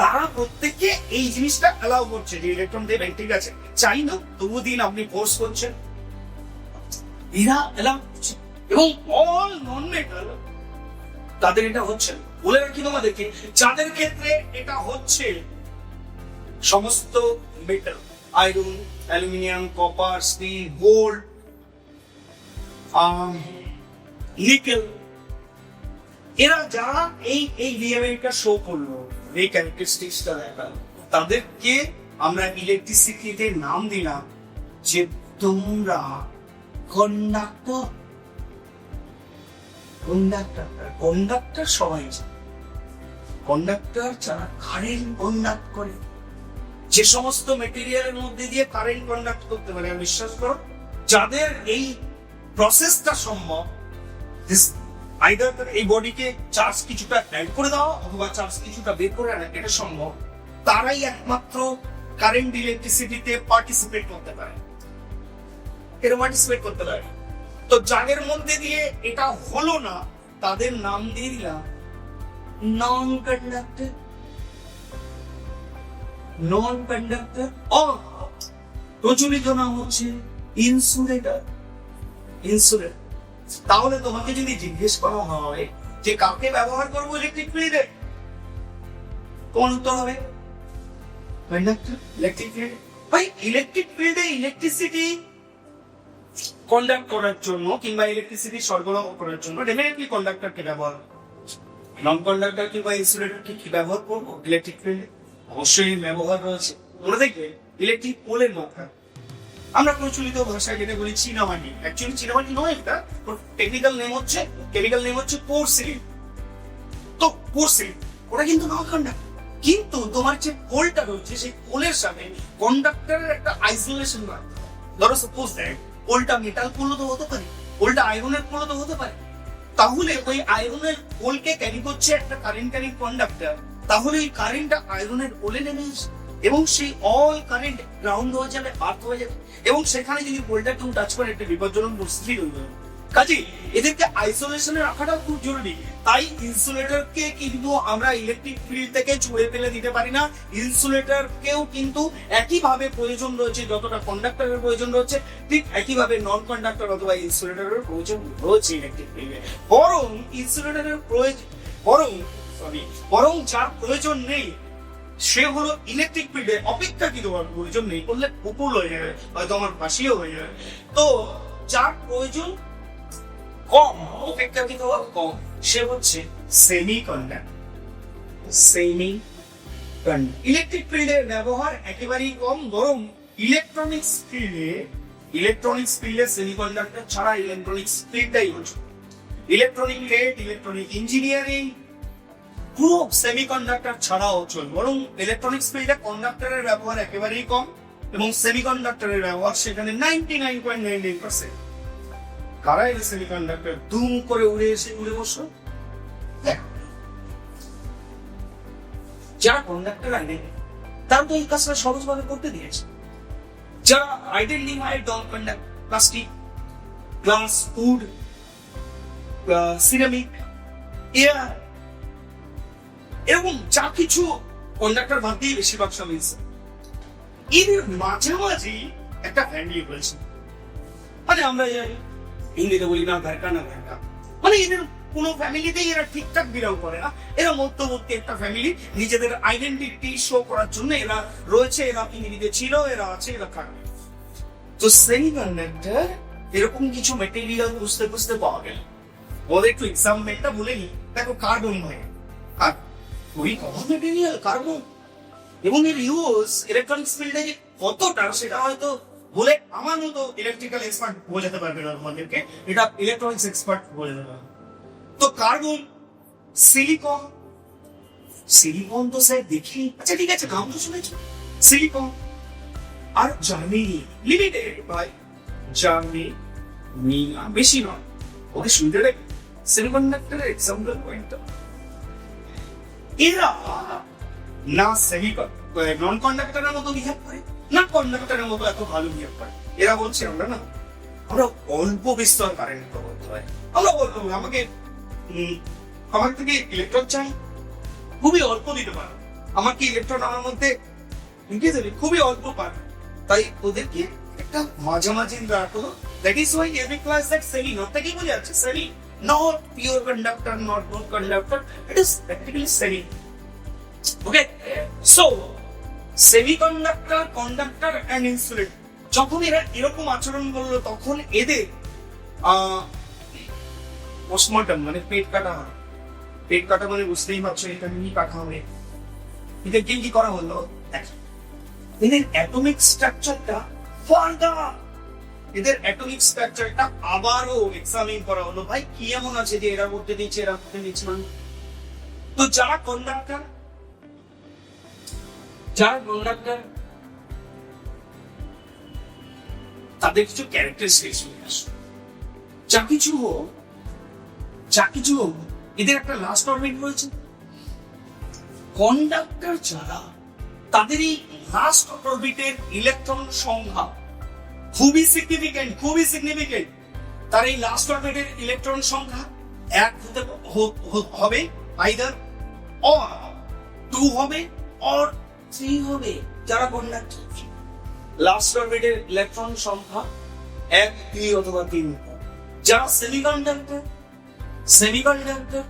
তারা প্রত্যেককে এই জিনিসটা অ্যালাউ করছে যে ইলেকট্রন দেবেন, ঠিক আছে, চাই না তবু দিন, আপনি ফোর্স করছেন, এরা অ্যালাউ করছে। এবং অল নন মেটাল তাদের এটা হচ্ছে। বলে রাখি তোমাদেরকে, যাদের ক্ষেত্রে এটা হচ্ছে সমস্ত metal, iron, aluminium, copper, steel, gold, nickel, এরা যারা এই বিহেভিয়ারটা শো করলো, এই ক্যারেক্টারিস্টিক্সটা দেখালো, তাদেরকে আমরা ইলেকট্রিসিটিতে নাম দিলাম যে তোমরা কন্ডাক্টর। কন্ডাক্টর কন্ডাক্টর সবাই কন্ডাক্টর যারা কারেন্ট কন্ডাক্ট করে, যে সমস্ত মেটেরিয়ালের মধ্যে দিয়ে কারেন্ট কন্ডাক্ট করতে পারে, বিশ্বাস করো, যাদের এই প্রসেসটা সম্ভব, আইদার এই বডিকে চার্জ কিছুটা অ্যাড করে দেওয়া অথবা চার্জ কিছুটা বের করে আনা, এটা সম্ভব, তারাই একমাত্র কারেন্ট ইলেকট্রিসিটিতে পার্টিসিপেট করতে পারে, এটা পার্টিসিপেট করতে পারে। তো যাদের মধ্যে দিয়ে এটা হলো না, তাদের নাম দিয়ে দিলাম নন কন্ডাক্টর। নন কন্ডাক্টর প্রচলিত নাম হচ্ছে ইনসুলেটর। ইনসুলেটর। তাহলে তোমাকে যদি জিজ্ঞেস করা হয় যে কাকে ব্যবহার করবো ইলেকট্রিক ফিল্ডে, কোন উত্তর হবে? কন্ডাক্টর। ইলেকট্রিক ফিল্ডে, ভাই ইলেকট্রিক ফিল্ডে ইলেকট্রিসিটি কন্ডাক্ট করার জন্য কিংবা ইলেকট্রিসিটি সরবরাহ করার জন্য ডেফিনেটলি কন্ডাক্টরকে ব্যবহার। নন কন্ডাক্টর কিংবা ইনসুলেটরকে কি ব্যবহার করবো ইলেকট্রিক ফিল্ডে? অবশ্যই ব্যবহার রয়েছে। মনে দেখবে ইলেকট্রিক পোলের মাথা, আমরা প্রচলিত ভাষায় যেটা বলি চীনামাটি, অ্যাকচুয়ালি চীনামাটি নয়, এটা টেকনিক্যাল নেম হচ্ছে, কেমিক্যাল নেম হচ্ছে পোরসিলিন। তো পোরসিলিন ওটা কিন্তু নন কন্ডাক্টর, কিন্তু তোমার যে পোলটা রয়েছে সেই পোলের সাথে কন্ডাক্টরের একটা আইসোলেশন রাখতে হবে। ধরো সাপোজ দ্যাট পোলটা মেটাল পোলও তো হতে পারে, পোলটা আয়রনের পোলও তো হতে পারে, তাহলে ওই আয়রনের পোলকে ক্যারি করছে একটা কারেন্ট ক্যারিং কন্ডাক্টর, তাহলে এই কারেন্টটা আয়রনের পোলে নেমে আসে এবং সেই অল কারেন্ট গ্রাউন্ড হয়ে যাবে, আর্থ হয়ে যাবে, এবং সেখানে যদি পোলটা কেউ টাচ করে একটা বিপজ্জনক পরিস্থিতি হয়ে যাবে। কাজে এদেরকে আইসোলেশনে রাখাটা খুব জরুরি। তাই ইনসুলেটরকে কিন্তু আমরা ইলেকট্রিক ফিল্ড থেকে ছুঁড়ে ফেলে দিতে পারি না। ইনসুলেটরকেও কিন্তু একইভাবে প্রয়োজন রয়েছে, যতটা কন্ডাক্টরের প্রয়োজন রয়েছে ঠিক একইভাবে নন কন্ডাক্টর অথবা ইনসুলেটরের প্রয়োজন রয়েছে ইলেকট্রিক ফিল্ডে। বরং ইনসুলেটরের প্রয়োজন বরং যার প্রয়োজন নেই সে হলো ইলেকট্রিক ফিল্ডে অপেক্ষাকৃত প্রয়োজন নেই করলে উপল হয়ে যাবে, হয়তো আমার ফাঁসিও হয়ে যাবে। তো যার প্রয়োজন কম, অপেক্ষাকৃত কম, সে হচ্ছে semi conductor. Semi conductor electric ফিল্ডের ব্যবহার একেবারেই কম, বরং ইলেকট্রনিক্স ফিল্ডে সেমি কন্ডাক্টর ছাড়া ইলেকট্রনিক্স ফিল্ডটাই হচ্ছে ইলেকট্রনিক ট্রেড, ইলেকট্রনিক ইঞ্জিনিয়ারিং পুরো সেমি কন্ডাক্টর ছাড়াও চলবে। বরং ইলেকট্রনিক্স ফিল্ডে কন্ডাক্টরের ব্যবহার একেবারেই কম এবং সেমি কন্ডাক্টরের ব্যবহার সেখানে 99.99%। কারা এই সেমি কন্ডাক্টর দুম করে উড়ে বসলো? যারা কন্ডাক্টর আইডেন্টি, তারা তো এই কাজটা সহজভাবে করতে দিয়েছে। যারা identified non conductor, plastic, glass, wood, ceramic, air, এরকম যা কিছু কন্ডাক্টর বাদ দিয়ে বেশিরভাগ সব এদের মাঝামাঝি একটা ফ্যামিলি রয়েছে, মানে আমরা হিন্দিতে বলি না ভ্যাকা না ভ্যাকা, মানে এদের কোনো ফ্যামিলিতেই এরা ঠিকঠাক বিলং করে না, এরা মধ্যবর্তী একটা ফ্যামিলি, নিজেদের আইডেন্টিটি শো করার জন্য এরা রয়েছে, এরা পৃথিবীতে ছিল, এরা আছে, এরা থাকবে। তো সেমি কন্ডাক্টর এরকম কিছু মেটেরিয়াল বুঝতে বুঝতে পাওয়া গেল। ওদের একটু এক্সাম্পলটা বলে নি, দেখো কার্বন হয়, আর খুবই কমন মেটেরিয়াল কার্বন, এবং এর ইউজ ইলেকট্রনিক্স ফিল্ডে কতটা সেটা হয়তো বলে আমার মতো ইলেকট্রিক্যাল এক্সপার্ট বোঝাতে পারবে না আমাদেরকে, এটা ইলেকট্রনিক্স এক্সপার্ট বলে দেবে। তো কার্বন, সিলিকন, সিলিকন তো স্যার দেখি, আচ্ছা ঠিক আছে নাম তো শুনেছ, সিলিকন, আর জার্মানি লিমিটেড, ভাই জার্মানি বেশি নয়, ওকে শুনতে দেখ সেমিকন্ডাক্টরের এক্সাম্পল পয়েন্টটা। এরা না নন কন্ডাক্টরের মতো বিহেভ করে, না কন্ডাক্টরের মতো এত ভালো বিহেভ করে। এরা বলছে আমরা অল্প বিস্তর কারেন্ট করতে হয়, আমরা বলতে আমাকে আমার থেকে ইলেকট্রন চাই, খুবই অল্প দিতে পারো, আমার কি ইলেকট্রন আমার মধ্যে ঢুকে দেবে, খুবই অল্প পারে। তাই ওদেরকে একটা মাঝামাঝি রাখো। That is why every class that semi not থেকে বোঝা যাচ্ছে semi not pure conductor, not good conductor, it is practically semi. Okay, so semiconductor, conductor and insulator যখন এরা এরকম আচরণ করলো তখন এদের পোস্টমর্টম মানে পেট কাটা হয়। পেট কাটা মানে বুঝতেই পারছো এটা নিয়ে কাটা হবে। এটা কি করা হলো, এদের অ্যাটমিক স্ট্রাকচারটা ফার্দার, এদের অ্যাটমিক স্ট্রাকচারটা আবারও এক্সামিন করা হলো। ভাই কি এমন আছে যে এরা করতে দিচ্ছে, এরা করতে দিচ্ছে না। তো যারা কন্ডাক্টর তাদের কিছু ক্যারেক্টারিস্টিক্স আসে। যা কিছু হোক এদের একটা লাস্ট অরবিট রয়েছে। কন্ডাক্টর যারা, তাদের এই লাস্ট অরবিটের ইলেকট্রন সংখ্যা খুবই সিগনিফিকেন্ট। তার এই লাস্ট অরবিটের ইলেকট্রন সংখ্যা 1 হবে, আইদার অর 2 হবে অর 3 হবে। যারা কন্ডাক্টর লাস্ট অরবিটের ইলেকট্রন সংখ্যা 1, 2 অথবা 3। যারা সেমিকন্ডাক্টর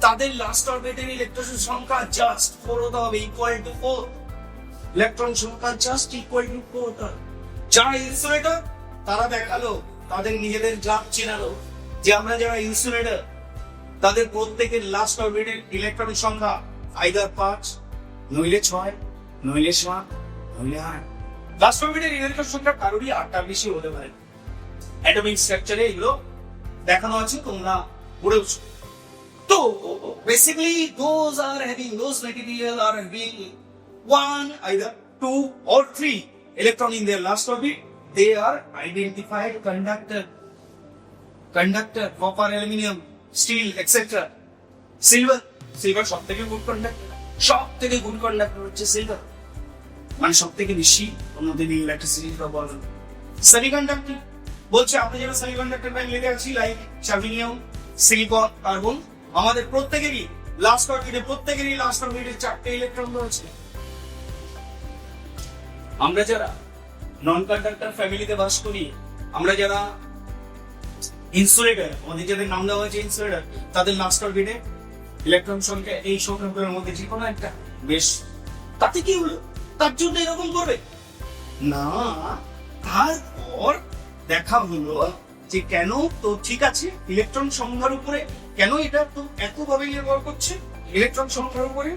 তাদের লাস্ট অরবিটের ইলেকট্রন সংখ্যা জাস্ট 4 হতে হবে, ইকুয়াল টু 4। ইলেকট্রন সংখ্যা জাস্ট ইকুয়াল টু 4। যারা ইনসুলেটর তারা দেখালো, তাদের নিজেদের জাত চেনালো যে আমরা যারা ইনসুলেটর তাদের প্রত্যেকের লাস্ট অরবিটের ইলেকট্রন সংখ্যা আইদার 5, নইলে 6, নইলে 7, নইলে 8। লাস্ট অরবিটের ইলেকট্রন সংখ্যা কারোরই 8টার বেশি হতে পারে। অ্যাটমিক স্ট্রাকচারে এগুলো দেখানো আছে, তোমরা পড়েছো। তো basically those material are having 1, either 2 or 3 electron in their last orbit. They are identified conductor, copper, aluminum, steel, etc. Silver সব থেকে গুড কন্ডাক্টর হচ্ছে সিলভার, মানে সব থেকে বেশি অন্যদের ইলেকট্রিসিটি বলেন। সেমিকন্ডাক্টর বলছে আমরা যারা সেমিকন্ডাক্টর বাই লেগে আছি, লাইক জার্মেনিয়াম, সিলিকন, কার্বন, আমাদের প্রত্যেকেরই লাস্ট অরবিটে 4টে ইলেকট্রন রয়েছে। আমরা যারা নন কন্ডাক্টর ফ্যামিলিতে বাস করি, আমরা যারা ইনসুলেটর, আমাদের যাদের নাম দেওয়া হয়েছে ইনসুলেটর, তাদের লাস্ট অরবিটে ইলেকট্রন সংখ্যা এই সংখ্যাগুলোর মধ্যে যে কোনো একটা বেশ। তাতে কি হলো, তার জন্য এরকম করবে না। তারপর দেখা হলো যে কেন, তো ঠিক আছে ইলেকট্রন সংখ্যার উপরে কেন এটা তো এতভাবে নির্ভর করছে, ইলেকট্রন সংখ্যার উপরে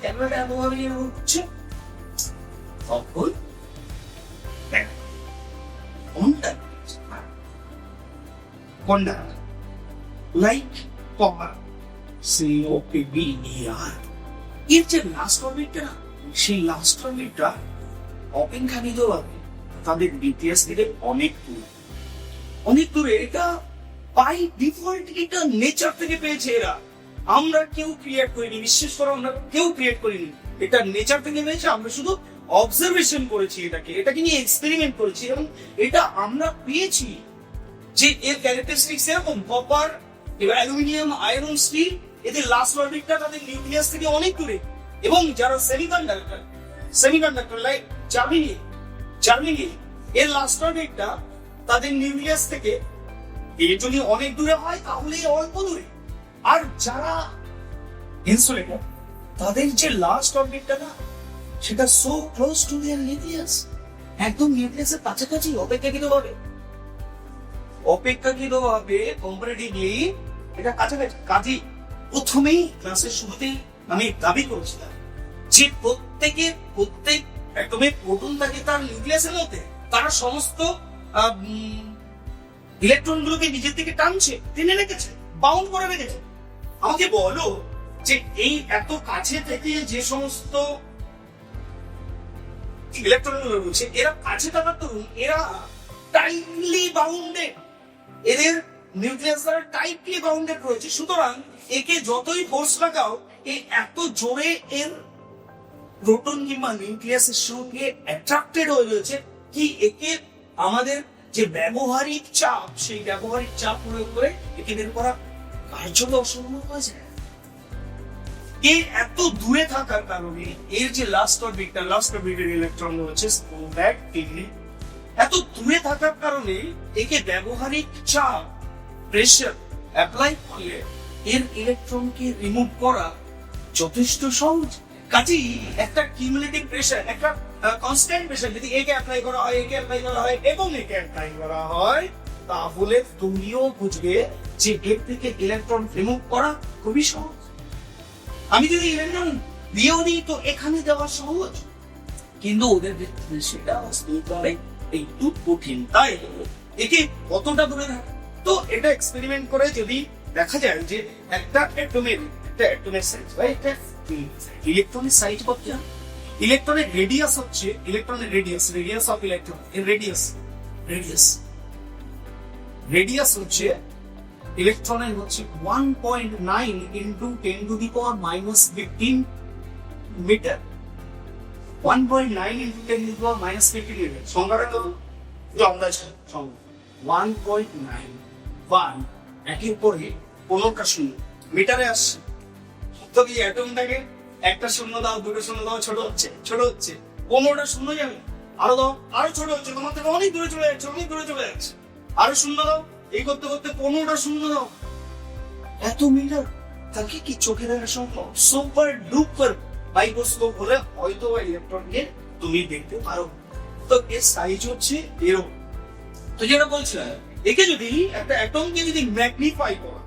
কেন এটা এতভাবে নির্ভর করছে। তখন কন্ডাক্টর লাইক কপার, COPBER, এর যে লাস্ট অরবিটটা, সেই লাস্ট অরবিটটা অপেক্ষাকৃতভাবে তাদের নিউক্লিয়াস থেকে অনেক দূরে। এটা বাই ডিফল্ট, এটা নেচার থেকে পেয়েছে এরা, আমরা কেউ ক্রিয়েট করিনি, বিশ্বাস করো আমরা কেউ ক্রিয়েট করিনি, এটা নেচার থেকে পেয়েছে। আমরা শুধু অবজারভেশন করেছি, এটাকে নিয়ে এক্সপেরিমেন্ট করেছি এবং এটা আমরা পেয়েছি যে এর ক্যারেক্টারিস্টিক্স এরকম। কপার, অ্যালুমিনিয়াম, আয়রন, স্টিল, এদের লাস্ট অরবিটটা তাদের নিউক্লিয়াস থেকে অনেক দূরে। এবং যারা সেমিকন্ডাক্টর লাইক জার্মানি, এর লাস্ট অরবিটটা তাদের নিউক্লিয়াস থেকে যদি অনেক দূরে হয় তাহলে অল্প দূরে। আর যারা ইনসুলেটর, তাদের যে লাস্ট অরবিটটা না, সেটা so close to their nucleus, একদম নিউক্লিয়াসের কাছাকাছি। অপেক্ষাকৃতভাবে কম্পারেটিভলি এটা কাছাকাছি। কাজী প্রথমেই ক্লাসের শুরুতেই আমি দাবি করেছিলাম যে প্রত্যেক একদমই প্রোটন থাকে তার নিউক্লিয়াসের মধ্যে, তারা সমস্ত ইলেকট্রন গুলোকে নিজের থেকে টেনে রেখেছে, বাউন্ড করে রেখেছে। আমাকে বলো যে এই এত কাছে থেকে যে সমস্ত ইলেকট্রন গুলো রয়েছে, এরা কাছে থাকার দরুন এরা টাইটলি বাউন্ডেড, এদের নিউক্লিয়াস দ্বারা টাইটলি বাউন্ডেড রয়েছে। সুতরাং একে যতই ফোর্স লাগাও এ এত জোরে এর প্রোটন কিংবা নিউক্লিয়াসের সঙ্গে অ্যাট্রাক্টেড হয়ে রয়েছে কি একে আমাদের যে ব্যবহারিক চাপ, সেই ব্যবহারিক চাপ প্রয়োগ করে একে বের করা কার্যত অসম্ভব হয়ে যায়। এর এত দূরে থাকার কারণে এর যে লাস্ট অরবিটের ইলেকট্রন রয়েছে এত দূরে থাকার কারণে একে ব্যবহারিক চাপ প্রেসার অ্যাপ্লাই করলে এর ইলেকট্রনকে রিমুভ করা যথেষ্ট সহজ। কাজেই একটা কিউমুলেটিভ প্রেসার, একটা কনস্ট্যান্ট প্রেসার যদি একে অ্যাপ্লাই করা হয়, একে অ্যাপ্লাই করা হয় এবং একে অ্যাপ্লাই করা হয়, তাহলে তুমিও বুঝবে যে এর থেকে ইলেকট্রন রিমুভ করা খুবই সহজ। আমি যদি ইলেকট্রন দিয়েও দিই তো এখানে দেওয়া সহজ, কিন্তু ওদের ক্ষেত্রে সেটা একটু কঠিন। তাই একে কতটা দূরে থাকে, তো এটা এক্সপেরিমেন্ট করে যদি দেখা যায় যে একটা অ্যাটমের সাইজ বা একটা ইলেকট্রনের সাইজ কত, ইলেকট্রনের রেডিয়াস হচ্ছে রেডিয়াস অফ ইলেকট্রন এর রেডিয়াস হচ্ছে ইলেকট্রনের হচ্ছে 1.9 into 10 to the power minus 15 metre. 1.9 into 10 to the power minus 15 metre সংখ্যাটা কত? আন্দাজ সংখ্যা 1.91 একের পরে 15টা শূন্য মিটারে আসছে। তো কি অ্যাটমটাকে একটা শূন্য দাও, দুটো শূন্য দাও, ছোট হচ্ছে 15টা শূন্য যাবে, আরো দাও, আরো ছোট হচ্ছে, তোমার থেকে অনেক দূরে চলে যাচ্ছে, আরো শূন্য দাও, এই করতে করতে 15টা শূন্য দাও, এত মিটার। তাকে কি চোখে দেখা সম্ভব? সুপার ডুপার মাইক্রোস্কোপ হলে হয়তো ইলেকট্রনকে তুমি দেখতে পারো। তো এর সাইজ হচ্ছে এরকম। তো যেটা বলছিলাম, একে যদি একটা অ্যাটমকে যদি ম্যাগনিফাই করা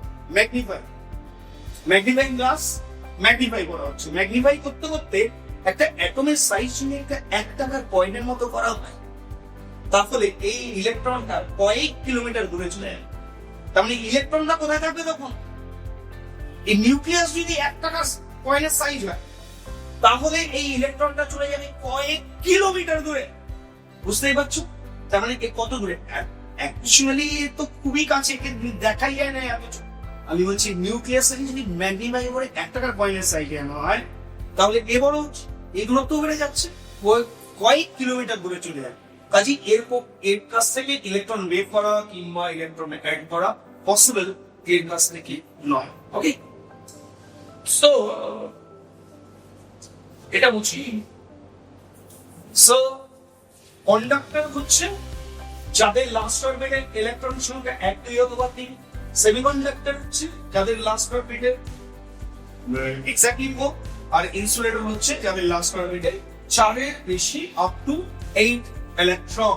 হচ্ছে, ম্যাগনিফাই করতে করতে একটা অ্যাটমের সাইজ যদি একটা 1 টাকার কয়েনের মতো করা হয়, তাহলে এই ইলেকট্রনটা কয়েক কিলোমিটার দূরে চলে যাবে। তার মানে ইলেকট্রনটা কোথায় থাকবে তখন? এই নিউক্লিয়াস যদি 1 টাকার কয়েনের সাইজ হয়, তাহলে এই ইলেকট্রনটা চলে যাবে কয়েক কিলোমিটার দূরে। বুঝতেই পারছো? তার মানে কত দূরে? অ্যাকচুয়ালি তো খুবই কাছে, দেখাই যায় না এত। আমি বলছি নিউক্লিয়াসকে যদি ম্যাগনিফাই করে 1 টাকার কয়েনের সাইজে আনা হয়, তাহলে এগুলো তো বেড়ে যাচ্ছে, কয়েক কিলোমিটার দূরে চলে যায়। কাজে এর কাছ থেকে ইলেকট্রন বের করা কিংবা ইলেকট্রন অ্যাড করা পসিবল এর কাছ থেকে নয়। ওকে, সো এটা বুঝি। সো কন্ডাক্টর হচ্ছে যাদের লাস্ট অরবিটের ইলেকট্রন সংখ্যা 1, 2 অথবা 3। সেমিকন্ডাক্টর হচ্ছে যাদের লাস্ট অরবিটের এক্স্যাক্টলি 4, আর ইনসুলেটর হচ্ছে যাদের লাস্ট অরবিটে 4 এর বেশি আপ টু 8 ইলেকট্রন।